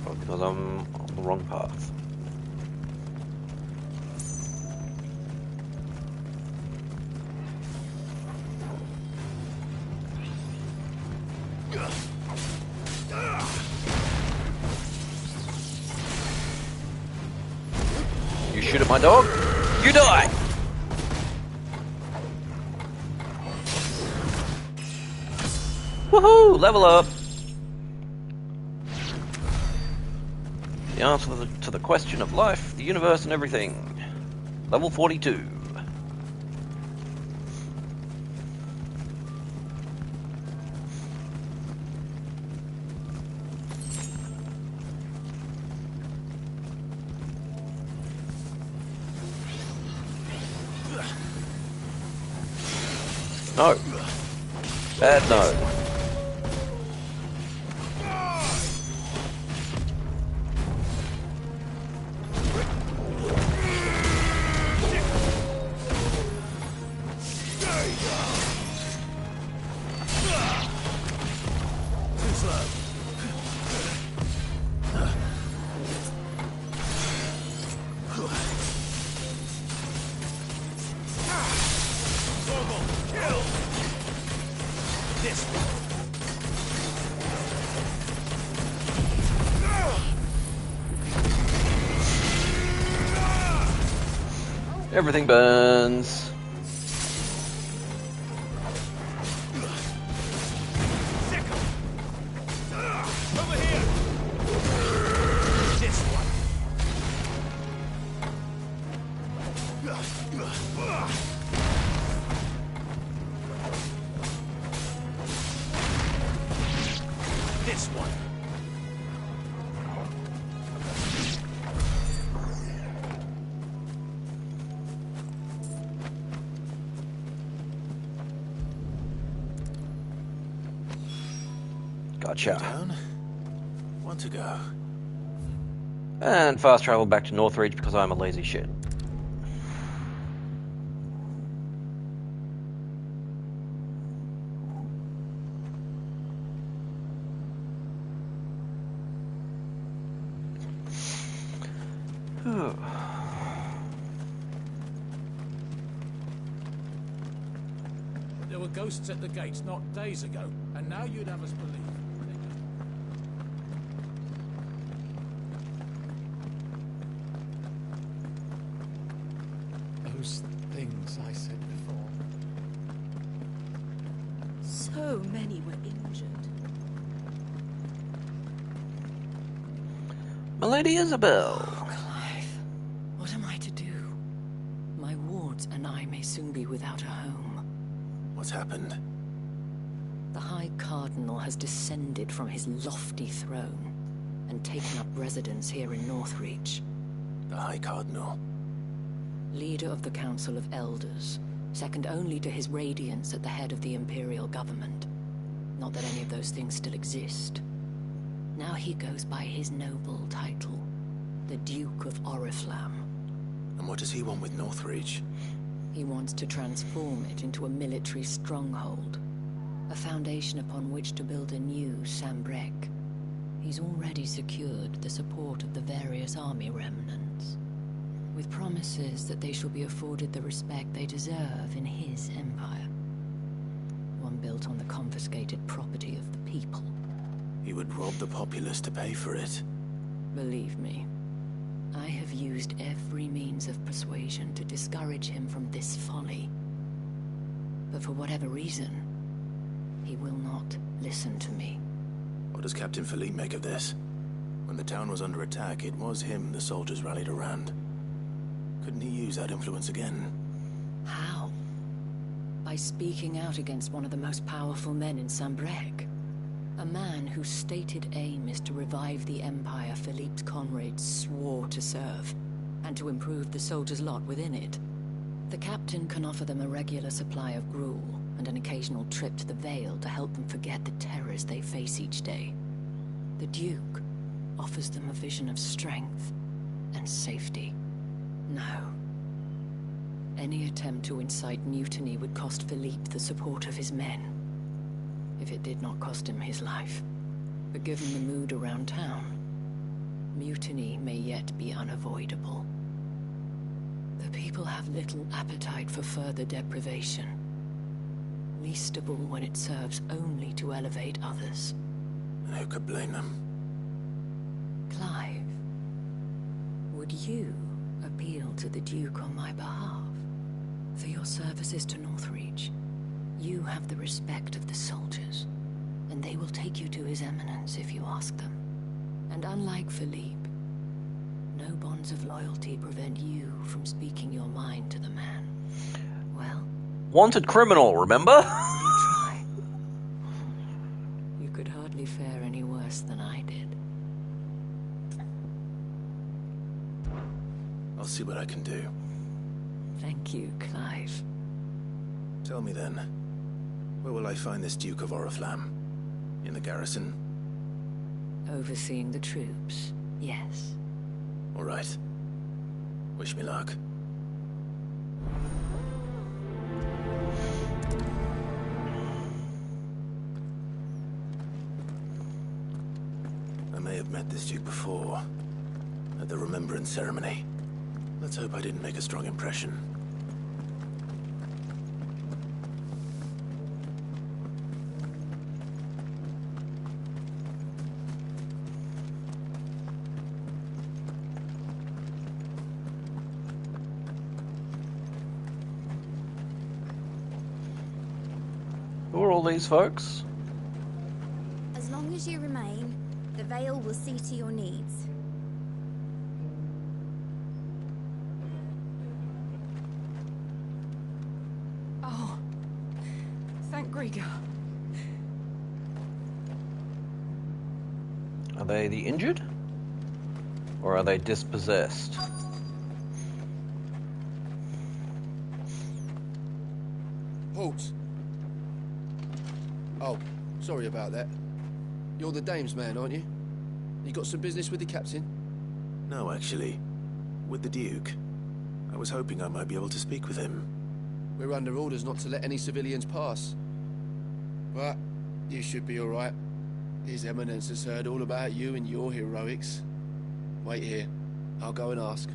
Probably because I'm on the wrong path. You shoot at my dog, you die! Woohoo! Level up! The answer to the question of life, the universe, and everything. Level 42. No. Bad no. Everything burns. Over here. This one. This one. Gotcha. Down. One to go. And fast travel back to Northreach because I'm a lazy shit. There were ghosts at the gates not days ago, and now you'd have us believe. Those things I said before. So many were injured. Milady Isabel. Oh, Clive. What am I to do? My wards and I may soon be without a home. What's happened? The High Cardinal has descended from his lofty throne and taken up residence here in Northreach. The High Cardinal? Leader of the Council of Elders, second only to his Radiance at the head of the Imperial government. Not that any of those things still exist. Now he goes by his noble title, the Duke of Oriflamme. And what does he want with Northreach? He wants to transform it into a military stronghold, a foundation upon which to build a new Sambrec. He's already secured the support of the various army remnants, with promises that they shall be afforded the respect they deserve in his empire. One built on the confiscated property of the people. He would rob the populace to pay for it. Believe me, I have used every means of persuasion to discourage him from this folly. But for whatever reason, he will not listen to me. What does Captain Philippe make of this? When the town was under attack, it was him the soldiers rallied around. Couldn't he use that influence again? How? By speaking out against one of the most powerful men in Sambrec. A man whose stated aim is to revive the empire Philippe's comrades swore to serve, and to improve the soldiers' lot within it. The captain can offer them a regular supply of gruel, and an occasional trip to the Vale to help them forget the terrors they face each day. The Duke offers them a vision of strength and safety. No. Any attempt to incite mutiny would cost Philippe the support of his men. If it did not cost him his life. But given the mood around town, mutiny may yet be unavoidable. The people have little appetite for further deprivation. Least of all when it serves only to elevate others. And who could blame them? Clive, would you appeal to the Duke on my behalf. For your services to Northreach, you have the respect of the soldiers, and they will take you to His Eminence if you ask them. And unlike Philippe, no bonds of loyalty prevent you from speaking your mind to the man. Well? Wanted criminal, remember? You try. You could hardly fare any worse than I did. I'll see what I can do. Thank you, Clive. Tell me then, where will I find this Duke of Oriflamme? In the garrison? Overseeing the troops, yes. All right. Wish me luck. I may have met this Duke before, at the Remembrance Ceremony. Let's hope I didn't make a strong impression. Who are all these folks? As long as you remain, the Veil will see to your needs. Oh, thank Grieger. Are they the injured? Or are they dispossessed? Halt! Oh, sorry about that. You're the dame's man, aren't you? You got some business with the captain? No, actually. With the Duke. I was hoping I might be able to speak with him. We're under orders not to let any civilians pass. But you should be all right. His Eminence has heard all about you and your heroics. Wait here. I'll go and ask.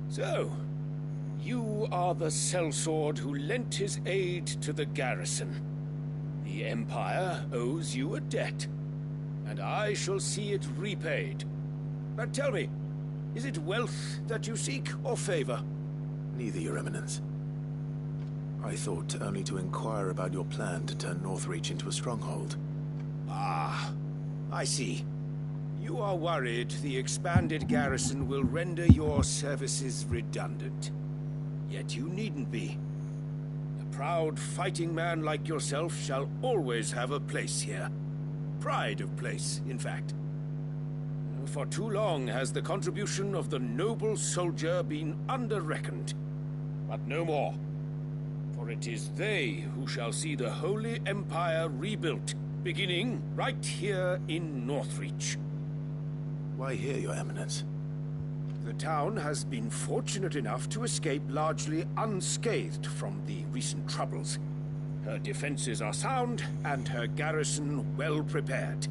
So, you are the sellsword who lent his aid to the garrison. The Empire owes you a debt, and I shall see it repaid. But tell me, is it wealth that you seek, or favor? Neither, Your Eminence. I thought only to inquire about your plan to turn Northreach into a stronghold. Ah, I see. You are worried the expanded garrison will render your services redundant. Yet you needn't be. A proud fighting man like yourself shall always have a place here. Pride of place, in fact. For too long has the contribution of the noble soldier been under-reckoned. But no more. For it is they who shall see the Holy Empire rebuilt, beginning right here in Northreach. Why here, Your Eminence? The town has been fortunate enough to escape largely unscathed from the recent troubles. Her defenses are sound, and her garrison well prepared.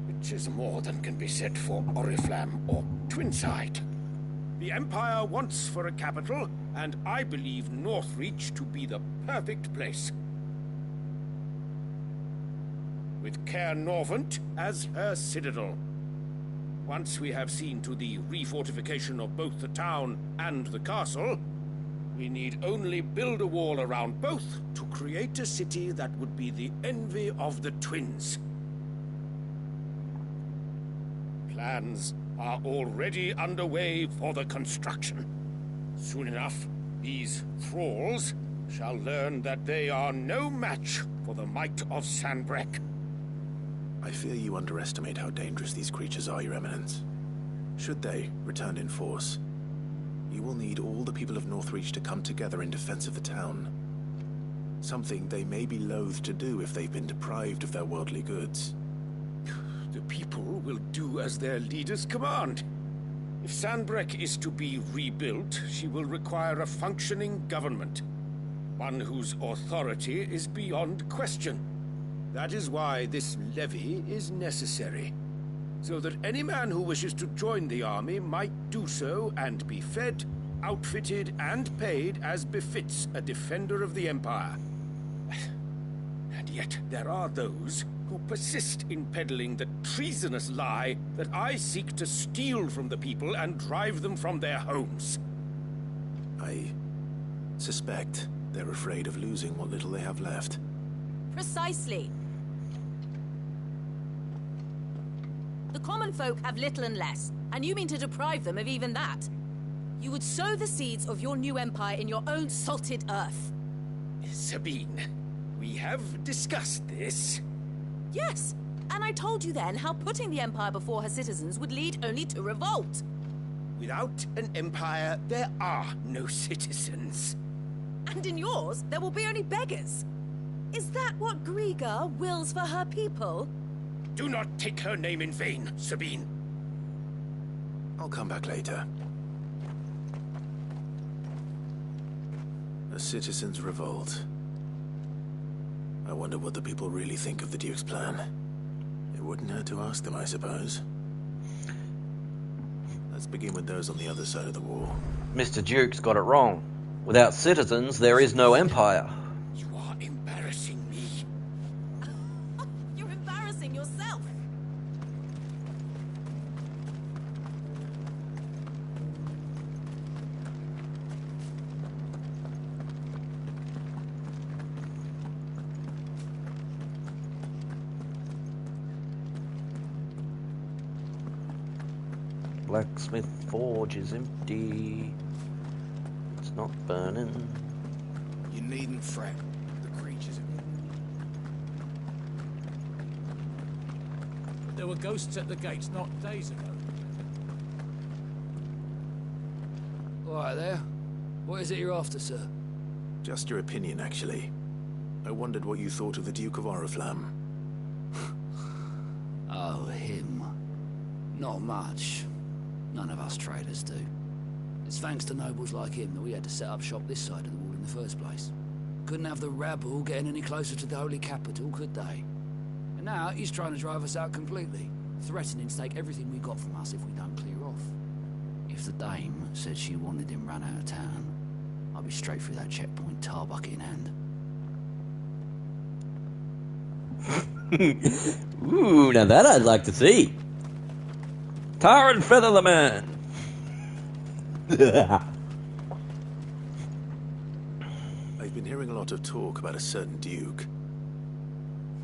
Which is more than can be said for Oriflamme or Twinside. The Empire wants for a capital, and I believe Northreach to be the perfect place. With Caer Norvent as her citadel. Once we have seen to the refortification of both the town and the castle, we need only build a wall around both to create a city that would be the envy of the twins. Plans are already underway for the construction. Soon enough, these thralls shall learn that they are no match for the might of Sanbreque. I fear you underestimate how dangerous these creatures are, Your Eminence. Should they return in force, you will need all the people of Northreach to come together in defense of the town. Something they may be loath to do if they've been deprived of their worldly goods. The people will do as their leaders command. If Sanbreque is to be rebuilt, she will require a functioning government. One whose authority is beyond question. That is why this levy is necessary. So that any man who wishes to join the army might do so and be fed, outfitted, and paid as befits a defender of the Empire. And yet there are those who persist in peddling the treasonous lie that I seek to steal from the people and drive them from their homes. I suspect they're afraid of losing what little they have left. Precisely. The common folk have little and less, and you mean to deprive them of even that. You would sow the seeds of your new empire in your own salted earth. Sabine, we have discussed this. Yes, and I told you then how putting the empire before her citizens would lead only to revolt. Without an empire, there are no citizens. And in yours, there will be only beggars. Is that what Griga wills for her people? Do not take her name in vain, Sabine. I'll come back later. A citizens' revolt. I wonder what the people really think of the Duke's plan. It wouldn't hurt to ask them, I suppose. Let's begin with those on the other side of the wall. Mr. Duke's got it wrong. Without citizens, there is no empire. You are embarrassing me. You're embarrassing yourself. Blacksmith Forge is empty. It's not burning. You needn't fret. The creatures are... There were ghosts at the gates not days ago. All right there. What is it you're after, sir? Just your opinion, actually. I wondered what you thought of the Duke of Oriflamme. Oh, him. Not much. None of us traders do. It's thanks to nobles like him that we had to set up shop this side of the wall in the first place. Couldn't have the rabble getting any closer to the holy capital, could they? And now he's trying to drive us out completely, threatening to take everything we got from us if we don't clear off. If the dame said she wanted him run out of town, I'd be straight through that checkpoint, tar bucket in hand. Ooh, now that I'd like to see. Tar and feather the man. I've been hearing a lot of talk about a certain Duke.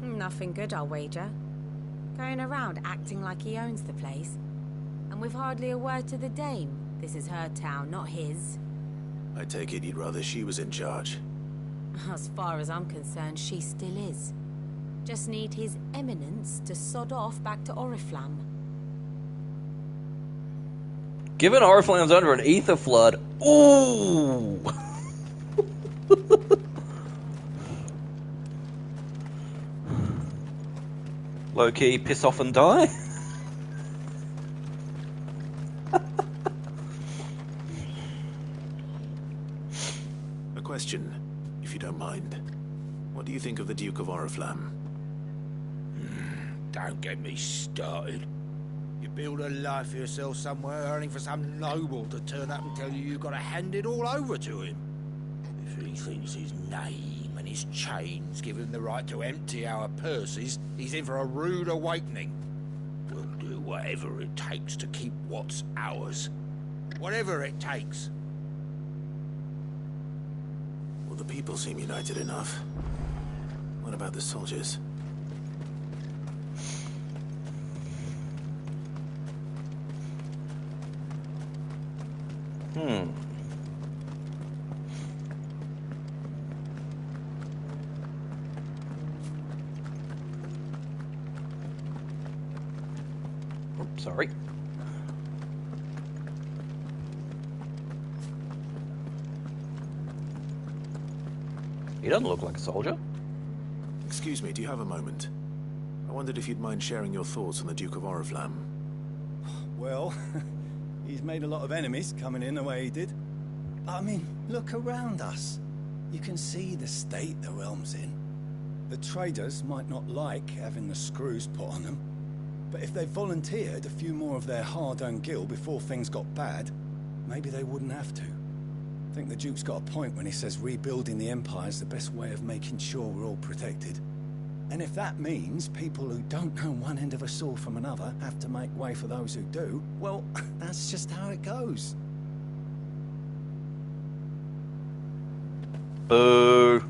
Nothing good, I'll wager. Going around acting like he owns the place. And with hardly a word to the dame. This is her town, not his. I take it you'd rather she was in charge. As far as I'm concerned, she still is. Just need his eminence to sod off back to Oriflamme. Given Oriflamme's under an ether flood, ooh! Low-key, piss off and die? A question, if you don't mind. What do you think of the Duke of Oriflamme? Don't get me started. You build a life for yourself somewhere, earning for some noble to turn up and tell you you've got to hand it all over to him. If he thinks his name and his chains give him the right to empty our purses, he's in for a rude awakening. We'll do whatever it takes to keep what's ours. Whatever it takes. Well, the people seem united enough. What about the soldiers? Oops, sorry. He doesn't look like a soldier. Excuse me, do you have a moment? I wondered if you'd mind sharing your thoughts on the Duke of Oriflamme. Well, he's made a lot of enemies coming in the way he did. But I mean, look around us. You can see the state the realm's in. The traders might not like having the screws put on them, but if they volunteered a few more of their hard-earned gil before things got bad, maybe they wouldn't have to. I think the Duke's got a point when he says rebuilding the Empire's the best way of making sure we're all protected. And if that means people who don't know one end of a sword from another have to make way for those who do, well, that's just how it goes. Boo.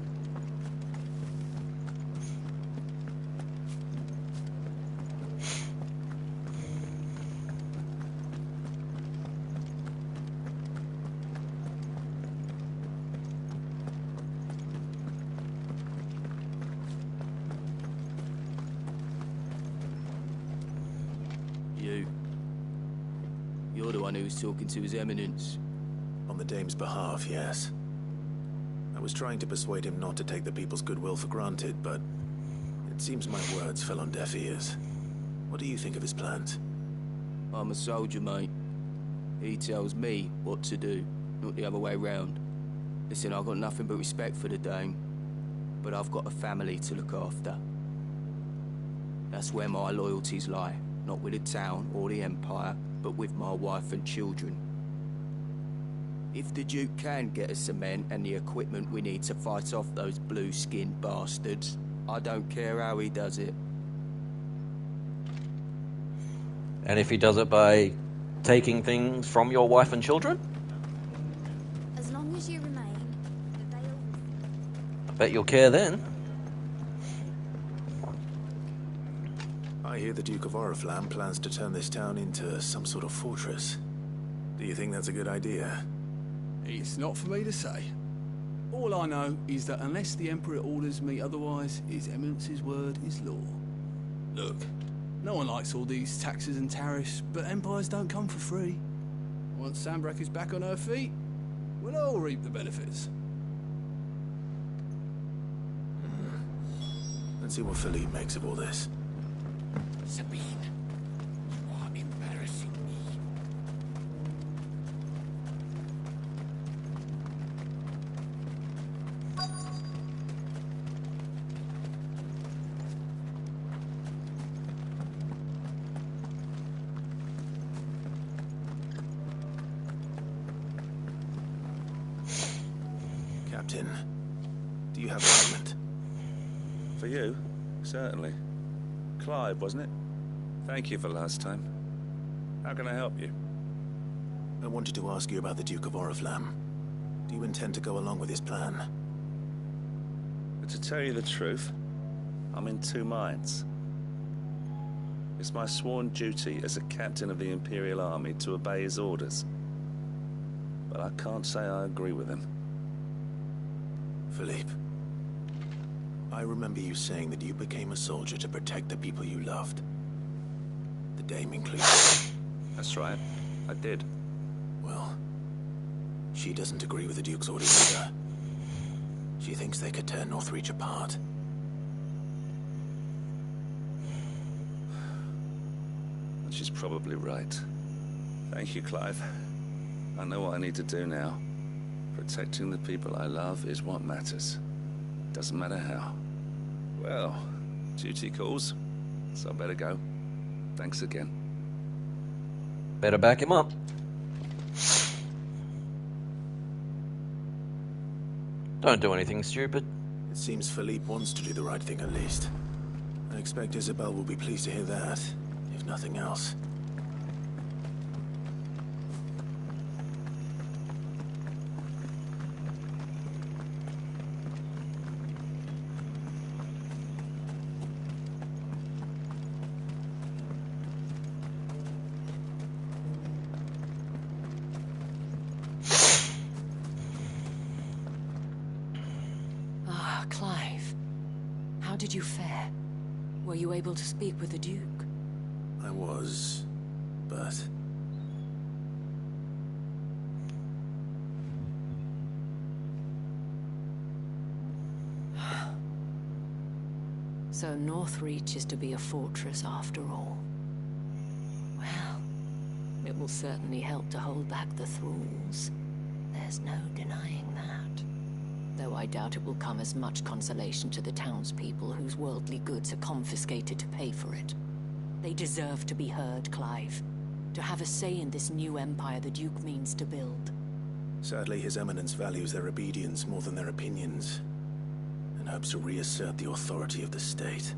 You're the one who was talking to His Eminence. On the Dame's behalf, yes. I was trying to persuade him not to take the people's goodwill for granted, but it seems my words fell on deaf ears. What do you think of his plans? I'm a soldier, mate. He tells me what to do, not the other way round. Listen, I've got nothing but respect for the Dame, but I've got a family to look after. That's where my loyalties lie, not with the town or the Empire, but with my wife and children. If the Duke can get us some men and the equipment we need to fight off those blue-skinned bastards, I don't care how he does it. And if he does it by taking things from your wife and children? As long as you remain, the veil... I bet you'll care then. I hear the Duke of Oriflamme plans to turn this town into some sort of fortress. Do you think that's a good idea? It's not for me to say. All I know is that unless the Emperor orders me otherwise, His Eminence's word is law. Look, no one likes all these taxes and tariffs, but empires don't come for free. Once Sandbreck is back on her feet, we'll all reap the benefits. Let's see what Philippe makes of all this. Sabine, you are embarrassing me. Captain, do you have a moment? For you? Certainly. Clive, wasn't it? Thank you for last time. How can I help you? I wanted to ask you about the Duke of Oriflamme. Do you intend to go along with his plan? But to tell you the truth, I'm in two minds. It's my sworn duty as a captain of the Imperial Army to obey his orders. But I can't say I agree with him. Philippe, I remember you saying that you became a soldier to protect the people you loved. The Dame included. That's right. I did. Well, she doesn't agree with the Duke's orders either. She thinks they could tear Northreach apart. And she's probably right. Thank you, Clive. I know what I need to do now. Protecting the people I love is what matters. Doesn't matter how. Well, duty calls, so I better go. Thanks again. Better back him up. Don't do anything stupid. It seems Philippe wants to do the right thing at least. I expect Isabel will be pleased to hear that, if nothing else. Clive, how did you fare? Were you able to speak with the Duke? I was, but... So Northreach is to be a fortress after all. Well, it will certainly help to hold back the thralls. There's no denying that. Though I doubt it will come as much consolation to the townspeople whose worldly goods are confiscated to pay for it. They deserve to be heard, Clive. To have a say in this new empire the Duke means to build. Sadly, His Eminence values their obedience more than their opinions. and hopes to reassert the authority of the state.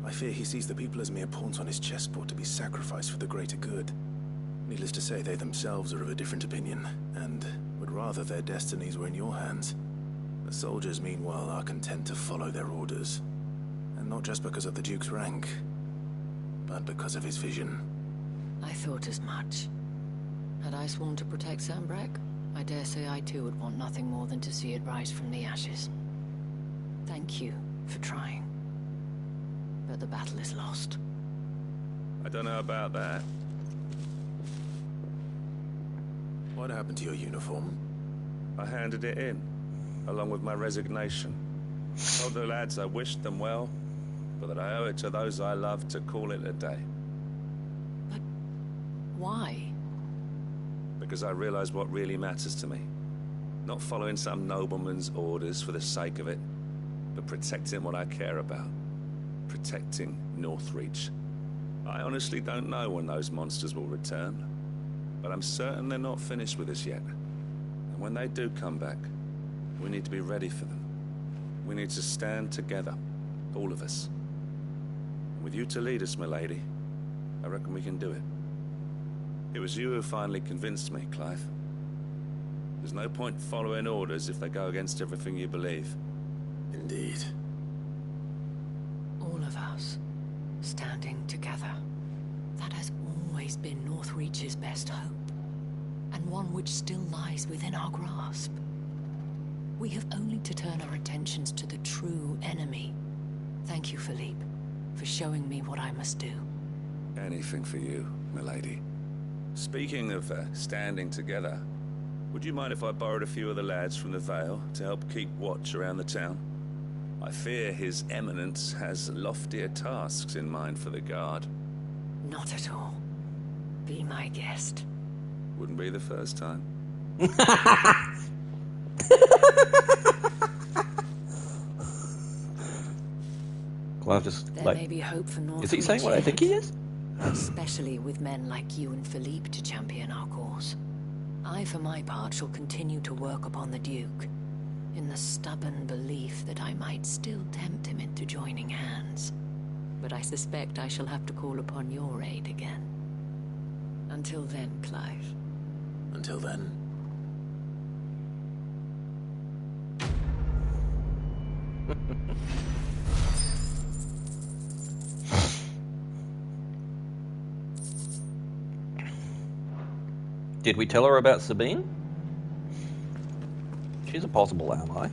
I fear he sees the people as mere pawns on his chessboard to be sacrificed for the greater good. Needless to say, they themselves are of a different opinion, and would rather their destinies were in your hands. The soldiers, meanwhile, are content to follow their orders. And not just because of the Duke's rank, but because of his vision. I thought as much. Had I sworn to protect Sandbreck, I dare say I too would want nothing more than to see it rise from the ashes. Thank you for trying. But the battle is lost. I don't know about that. What happened to your uniform? I handed it in, along with my resignation. Told the lads I wished them well, but that I owe it to those I love to call it a day. But why? Because I realize what really matters to me. Not following some nobleman's orders for the sake of it, but protecting what I care about. Protecting Northreach. I honestly don't know when those monsters will return, but I'm certain they're not finished with us yet. And when they do come back, we need to be ready for them. We need to stand together, all of us. With you to lead us, milady, I reckon we can do it. It was you who finally convinced me, Clive. There's no point following orders if they go against everything you believe. Indeed. All of us, standing together. That has always been Northreach's best hope, and one which still lies within our grasp. We have only to turn our attentions to the true enemy. Thank you, Philippe, for showing me what I must do. Anything for you, milady. Speaking of standing together, would you mind if I borrowed a few of the lads from the Vale to help keep watch around the town? I fear His Eminence has loftier tasks in mind for the guard. Not at all. Be my guest. Wouldn't be the first time. Clive just, there like, may be hope for Northreach. Is he saying what I think he is? Especially with men like you and Philippe to champion our cause. I, for my part, shall continue to work upon the Duke, in the stubborn belief that I might still tempt him into joining hands. But I suspect I shall have to call upon your aid again. Until then, Clive. Until then? Did we tell her about Sabine? She's a possible ally.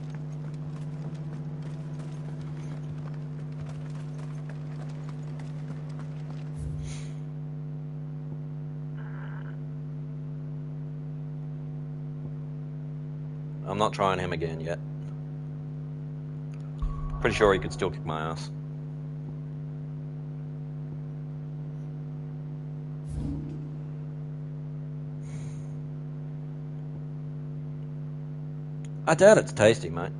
I'm not trying him again yet. Pretty sure he could still kick my ass. I doubt it's tasty, mate.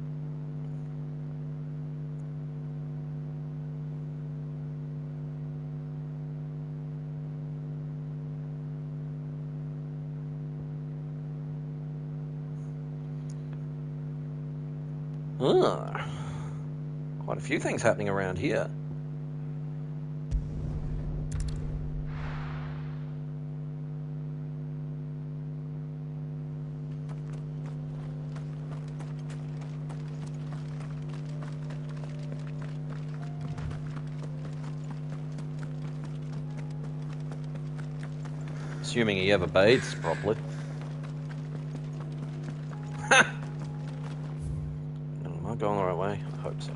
Quite a few things happening around here. Assuming he ever bathes properly. Am I going the right way? I hope so.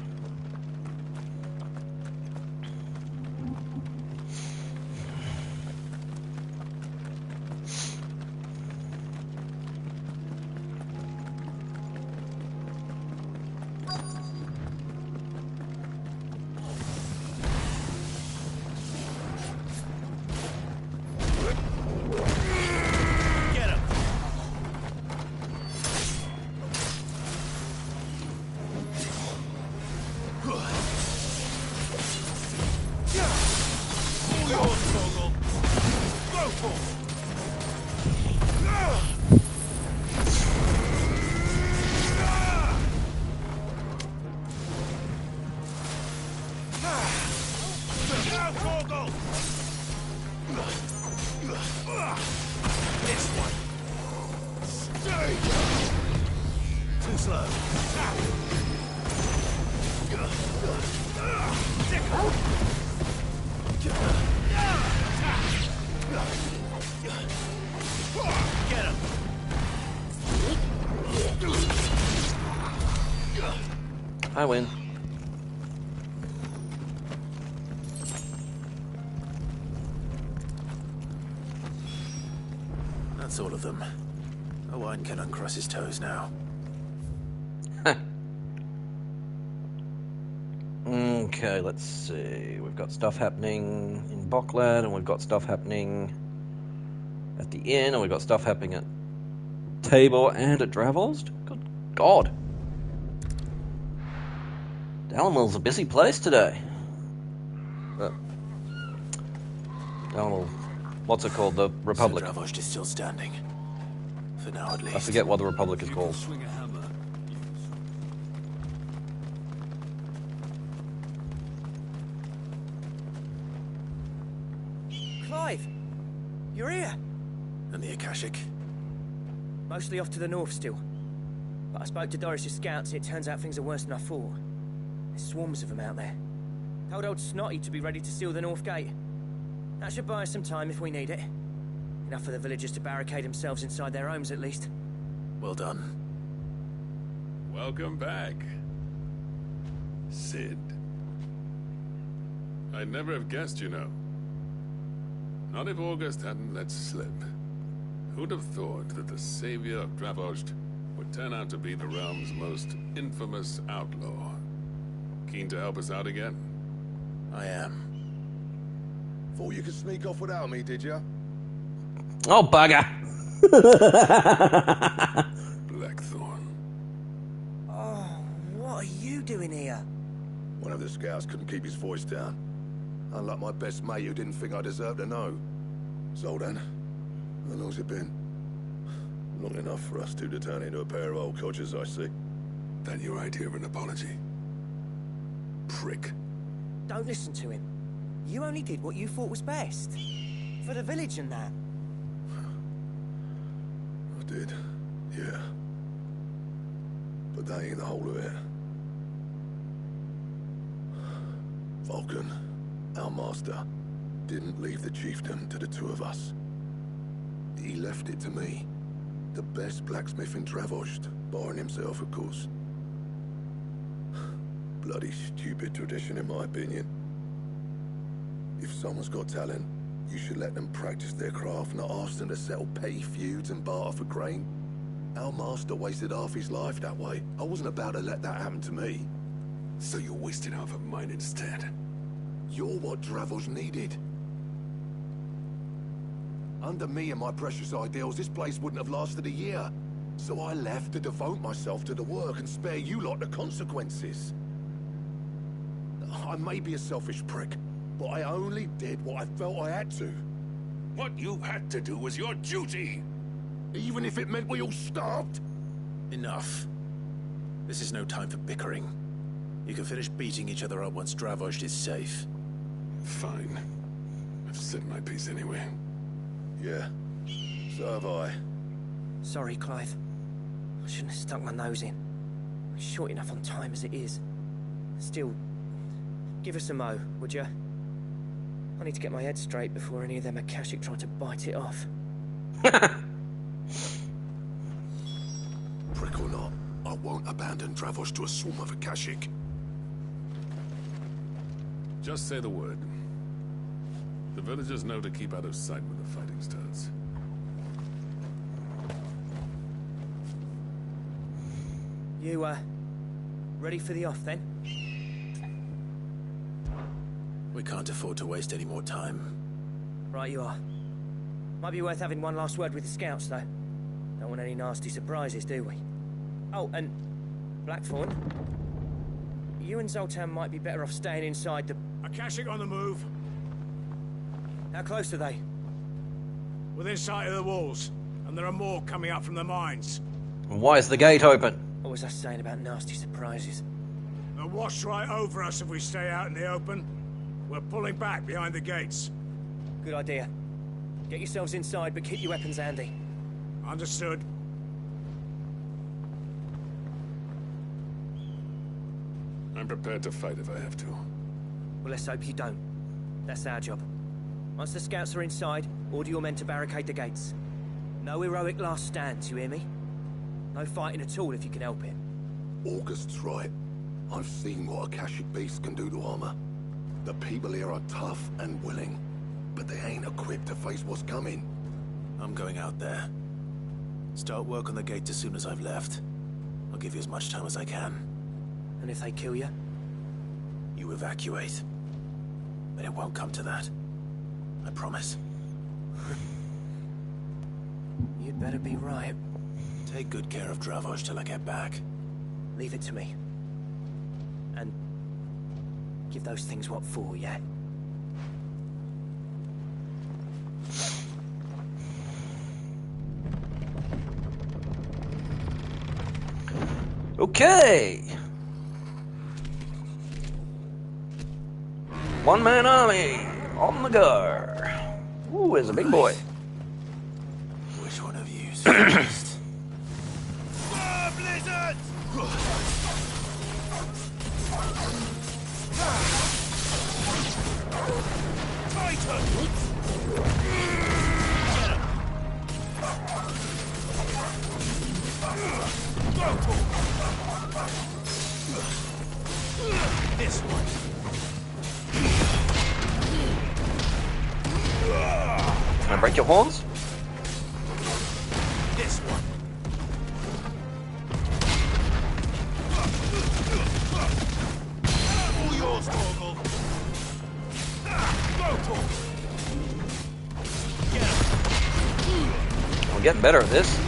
too slow. Get him. I win. That's all of them. Owain can uncross his toes now. Okay, let's see. We've got stuff happening in Bockland, and we've got stuff happening at the inn, and we've got stuff happening at Tabor and at Dravolst. Good God. Dalamil's a busy place today. Dalamil, what's it called? The Republic. Sir Dravost is still standing. For now, at least. I forget what the Republic is called. Clive! You're here! And the Akashic? Mostly off to the north still. But I spoke to Doris's scouts and it turns out things are worse than I thought. There's swarms of them out there. Told old Snotty to be ready to seal the north gate. That should buy us some time if we need it. Enough for the villagers to barricade themselves inside their homes at least. Well done. Welcome back, Sid. I'd never have guessed, you know. Not if August hadn't let slip. Who'd have thought that the savior of Dravost would turn out to be the realm's most infamous outlaw? Keen to help us out again? I am. Thought you could sneak off without me, did you? Oh, bugger! Blackthorn. Oh, what are you doing here? One of the scouts couldn't keep his voice down. Unlike my best mate who didn't think I deserved to know. So then, how long's it been? Long enough for us two to turn into a pair of old codgers, I see. That your idea of an apology? Prick. Don't listen to him. You only did what you thought was best. For the village and that. I did, yeah. But that ain't the whole of it. Vulcan, our master, didn't leave the chiefdom to the two of us. He left it to me. The best blacksmith in Dravost, barring himself, of course. Bloody stupid tradition, in my opinion. If someone's got talent, you should let them practice their craft, not ask them to settle petty feuds and barter for grain. Our master wasted half his life that way. I wasn't about to let that happen to me. So you wasted half of mine instead. You're what Dravost needed. Under me and my precious ideals, this place wouldn't have lasted a year. So I left to devote myself to the work and spare you lot the consequences. I may be a selfish prick, but I only did what I felt I had to. What you had to do was your duty! Even if it meant we all starved? Enough. This is no time for bickering. You can finish beating each other up once Dravost is safe. Fine. I've said my piece anyway. Yeah, so have I. Sorry, Clive. I shouldn't have stuck my nose in. I'm short enough on time as it is. Still, give us a mo, would you? I need to get my head straight before any of them Akashic try to bite it off. Prick or not, I won't abandon Dravost to a swarm of Akashic. Just say the word. The villagers know to keep out of sight when the fighting starts. You, ready for the off, then? We can't afford to waste any more time. Right you are. Might be worth having one last word with the scouts, though. Don't want any nasty surprises, do we? Oh, and Blackthorn, you and Zoltan might be better off staying inside the... Akashic on the move. How close are they? Within sight of the walls, and there are more coming up from the mines. And why is the gate open? What was I saying about nasty surprises? They'll wash right over us if we stay out in the open. We're pulling back behind the gates. Good idea. Get yourselves inside, but keep your weapons handy. Understood. I'm prepared to fight if I have to. Well, let's hope you don't. That's our job. Once the scouts are inside, order your men to barricade the gates. No heroic last stands, you hear me? No fighting at all if you can help it. August's right. I've seen what Akashic beasts can do to armor. The people here are tough and willing, but they ain't equipped to face what's coming. I'm going out there. Start work on the gate as soon as I've left. I'll give you as much time as I can. And if they kill you? You evacuate. But it won't come to that. I promise. You'd better be right. Take good care of Dravoj till I get back. Leave it to me. And give those things what for, yeah? Okay. One-man army on the go. Ooh, there's a big boy. Which one of you is first? Blizzard! This one. Can I break your horns? This one. All yours, Torgal. I'm getting better at this.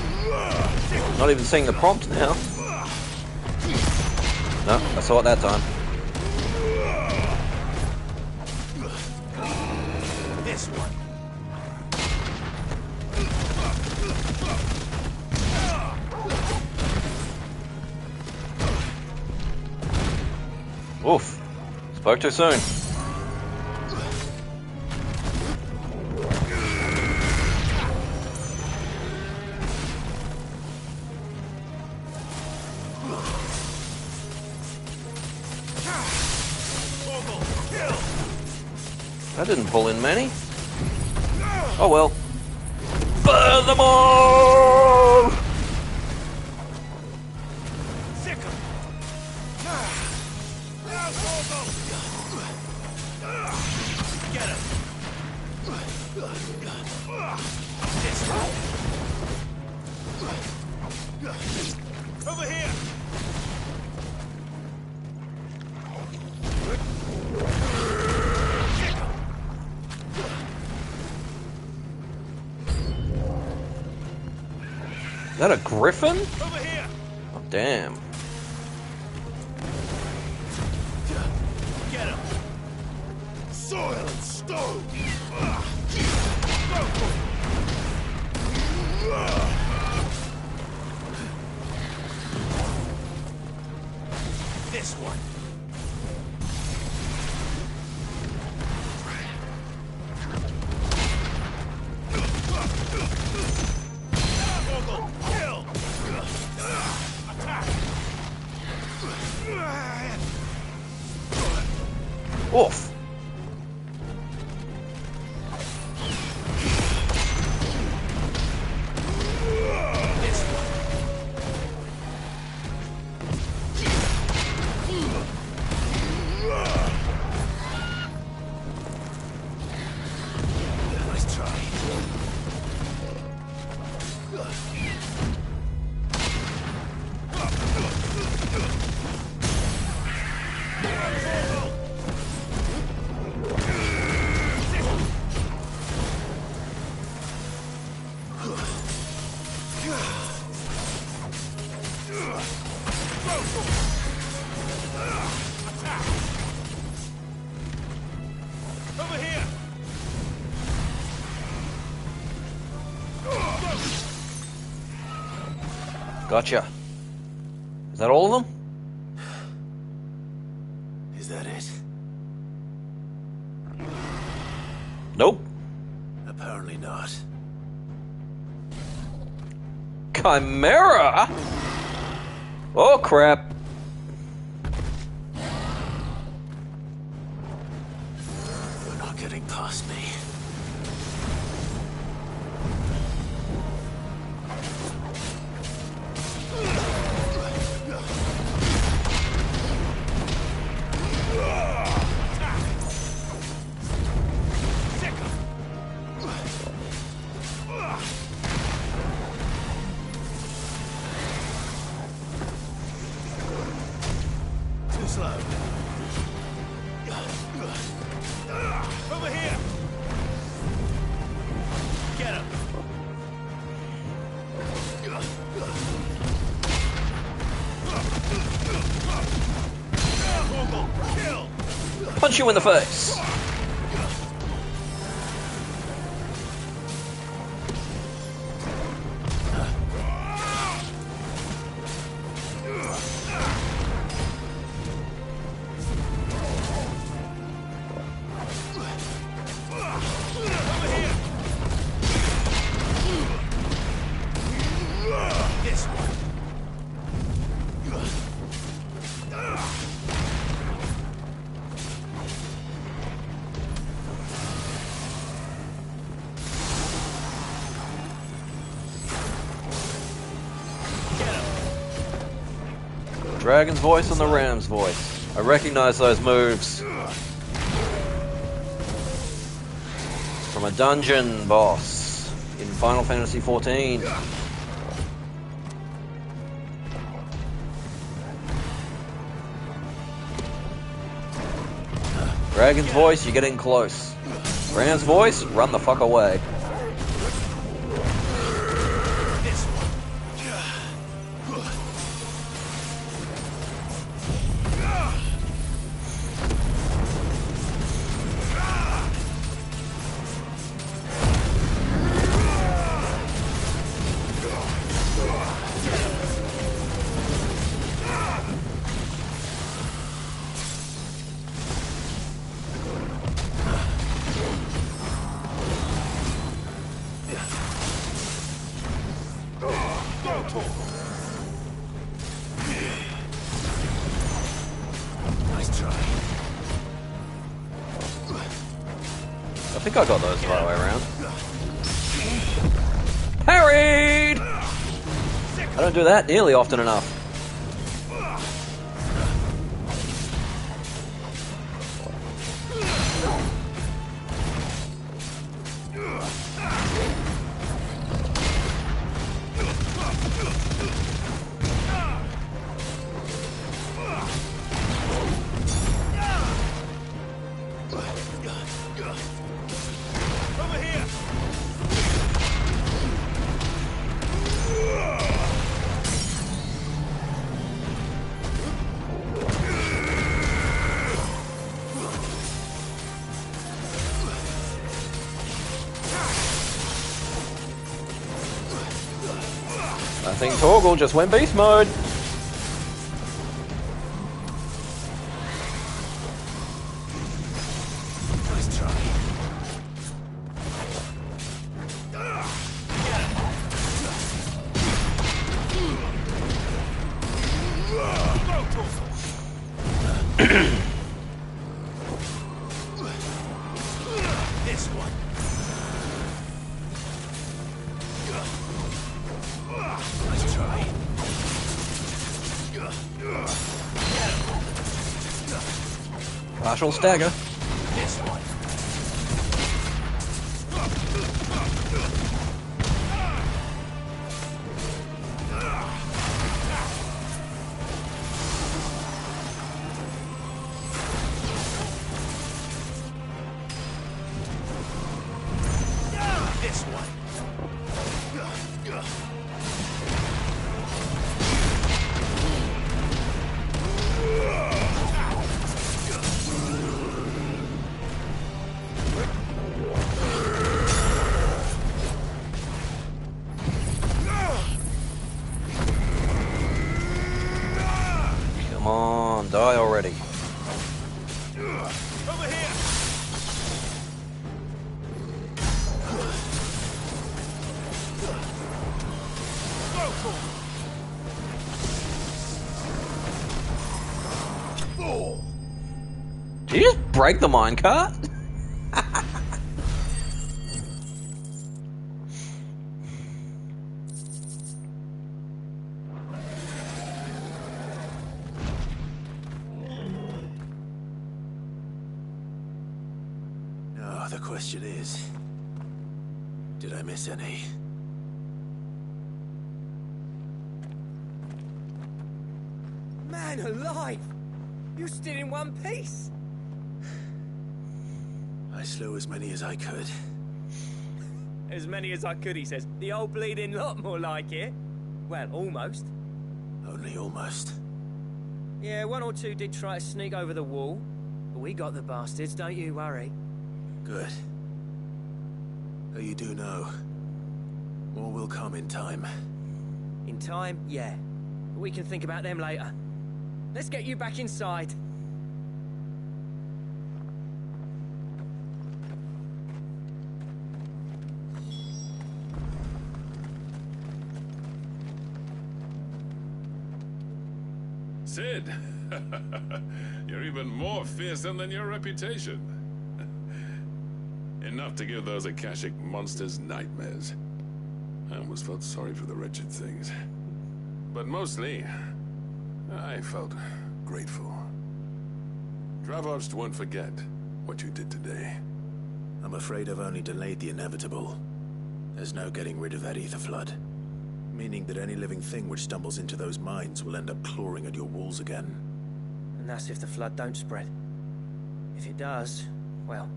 Not even seeing the prompt now. No, I saw it that time. This one. Oof. Spoke too soon. That didn't pull in many. Oh well. Burn them all! Get him. This way. Over here. Is that a griffin? Over here. Oh, damn. Get him. Soil and stone! This one. Kill! Attack! Oof. This one. Nice try. Over here. Gotcha. Is that all of them? Is that it? Nope. Apparently not. Chimera? Oh crap. Slow. Over here! Get him! Kill! Punch you in the face! Dragon's voice and the ram's voice. I recognize those moves from a dungeon boss in Final Fantasy XIV. Dragon's voice, you're getting close. Ram's voice, run the fuck away. I think I got those the right way around. Parried! I don't do that nearly often enough. I think Torgal just went beast mode. Nice try. This one. Nice try. Partial stagger. This one. This one. Come on, die already. Over here. Did you just break the minecart? Now, the question is, did I miss any? Man alive! You still in one piece? I slew as many as I could. As many as I could, he says. The old bleeding lot, more like it. Well, almost. Only almost. Yeah, one or two did try to sneak over the wall. But we got the bastards, don't you worry. Good. Though you do know, more will come in time. In time, yeah. But we can think about them later. Let's get you back inside. Sid, you're even more fearsome than your reputation. Enough to give those Akashic monsters nightmares. I almost felt sorry for the wretched things. But mostly, I felt grateful. Dravovst won't forget what you did today. I'm afraid I've only delayed the inevitable. There's no getting rid of that ether flood. Meaning that any living thing which stumbles into those mines will end up clawing at your walls again. And that's if the flood don't spread. If it does, well,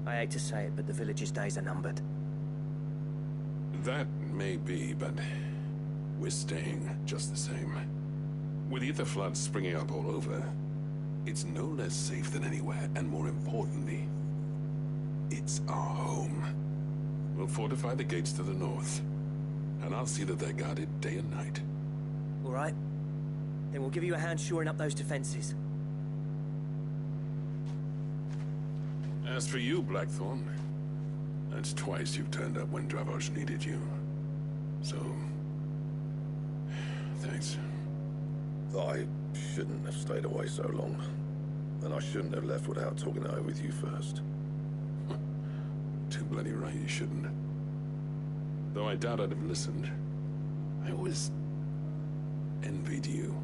I hate to say it, but the village's days are numbered. That may be, but we're staying just the same. With ether floods springing up all over, it's no less safe than anywhere, and more importantly, it's our home. We'll fortify the gates to the north, and I'll see that they're guarded day and night. All right. Then we'll give you a hand shoring up those defenses. As for you, Blackthorn, that's twice you've turned up when Dravos needed you. So, thanks. I shouldn't have stayed away so long. And I shouldn't have left without talking it over with you first. Too bloody right you shouldn't. Though I doubt I'd have listened. I always envied you.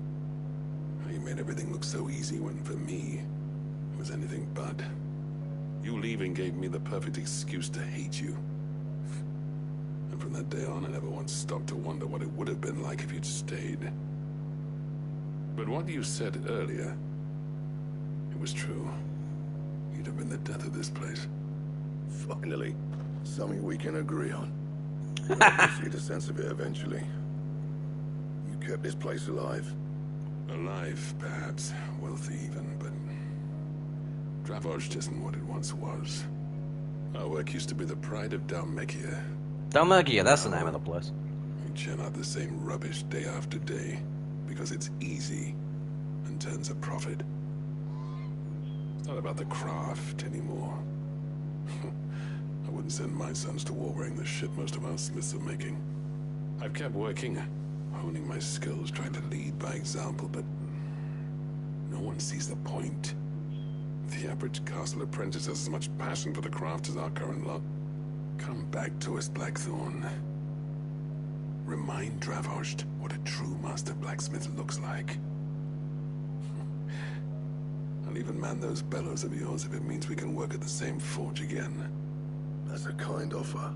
How you made everything look so easy when, for me, it was anything but. You leaving gave me the perfect excuse to hate you. And from that day on, I never once stopped to wonder what it would have been like if you'd stayed. But what you said earlier, it was true. You'd have been the death of this place. Finally, something we can agree on. I see the sense of it eventually. You kept this place alive. Alive, perhaps. Wealthy even, but Dravos isn't what it once was. Our work used to be the pride of Dalmekia. Dalmekia, that's the name of the place. We churn out the same rubbish day after day, because it's easy and turns a profit. It's not about the craft anymore. I wouldn't send my sons to war wearing the shit most of our smiths are making. I've kept working, honing my skills, trying to lead by example, but no one sees the point. The average castle apprentice has as much passion for the craft as our current lot. Come back to us, Blackthorn. Remind Dravos what a true master blacksmith looks like. I'll even man those bellows of yours if it means we can work at the same forge again. That's a kind offer.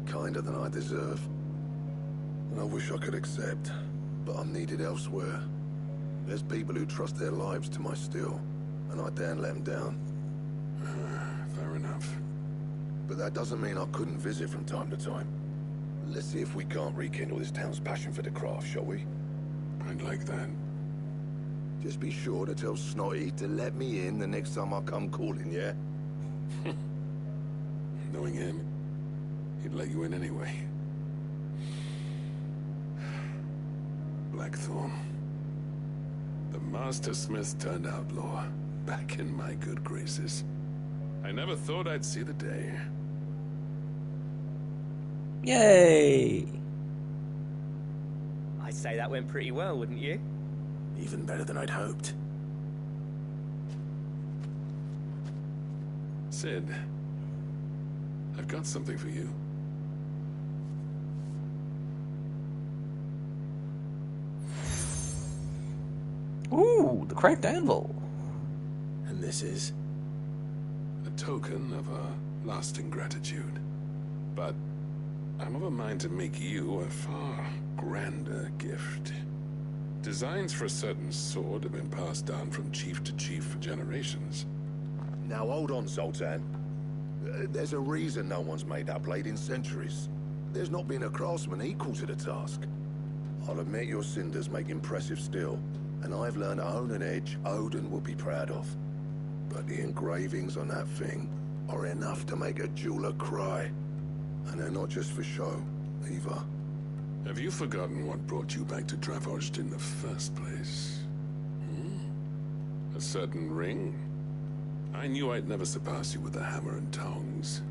Kinder than I deserve. And I wish I could accept, but I'm needed elsewhere. There's people who trust their lives to my steel, and I daren't let them down. Fair enough. But that doesn't mean I couldn't visit from time to time. Let's see if we can't rekindle this town's passion for the craft, shall we? I'd like that. Just be sure to tell Snotty to let me in the next time I come calling, yeah? Knowing him, he'd let you in anyway. Blackthorn. The Master Smith turned outlaw, back in my good graces. I never thought I'd see the day. Yay! I'd say that went pretty well, wouldn't you? Even better than I'd hoped. Sid, I've got something for you. Ooh, the cracked anvil. And this is? A token of a lasting gratitude. But I'm of a mind to make you a far grander gift. Designs for a certain sword have been passed down from chief to chief for generations. Now hold on, Zoltan. There's a reason no one's made that blade in centuries. There's not been a craftsman equal to the task. I'll admit your cinders make impressive steel, and I've learned to own an edge Odin will be proud of. But the engravings on that thing are enough to make a jeweler cry. And they're not just for show, either. Have you forgotten what brought you back to Dravost in the first place? A certain ring? I knew I'd never surpass you with the hammer and tongs.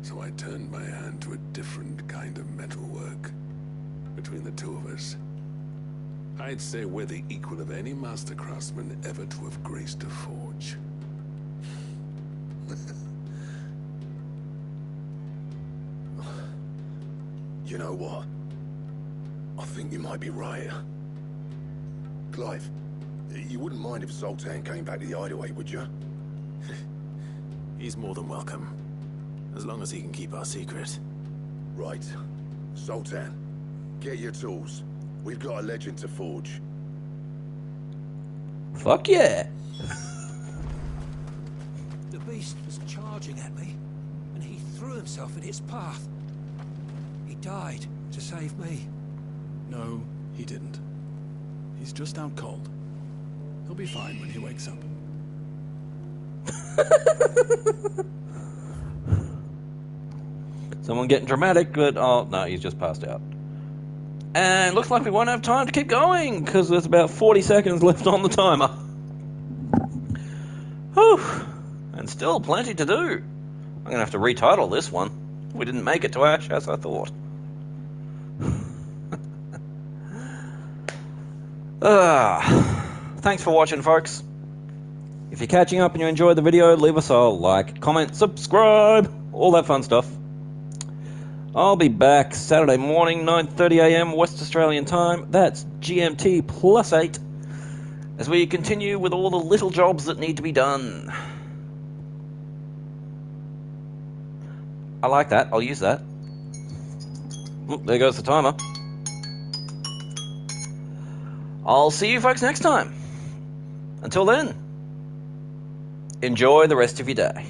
So I turned my hand to a different kind of metalwork. Between the two of us, I'd say we're the equal of any master craftsman ever to have graced a forge. You know what? I think you might be right. Clive, you wouldn't mind if Zoltan came back to the Hideaway, would you? He's more than welcome. As long as he can keep our secret. Right. Zoltan, get your tools. We've got a legend to forge. Fuck yeah! The beast was charging at me, and he threw himself in its path. He died to save me. No, he didn't. He's just out cold. He'll be fine when he wakes up. Someone getting dramatic, but oh no, he's just passed out. And looks like we won't have time to keep going, because there's about 40 seconds left on the timer. Whew. And still plenty to do. I'm going to have to retitle this one. We didn't make it to Ash as I thought. Thanks for watching, folks. If you're catching up and you enjoyed the video, leave us a like, comment, subscribe, all that fun stuff. I'll be back Saturday morning, 9:30 AM West Australian time. That's GMT +8. As we continue with all the little jobs that need to be done. I like that. I'll use that. Oh, there goes the timer. I'll see you folks next time. Until then, enjoy the rest of your day.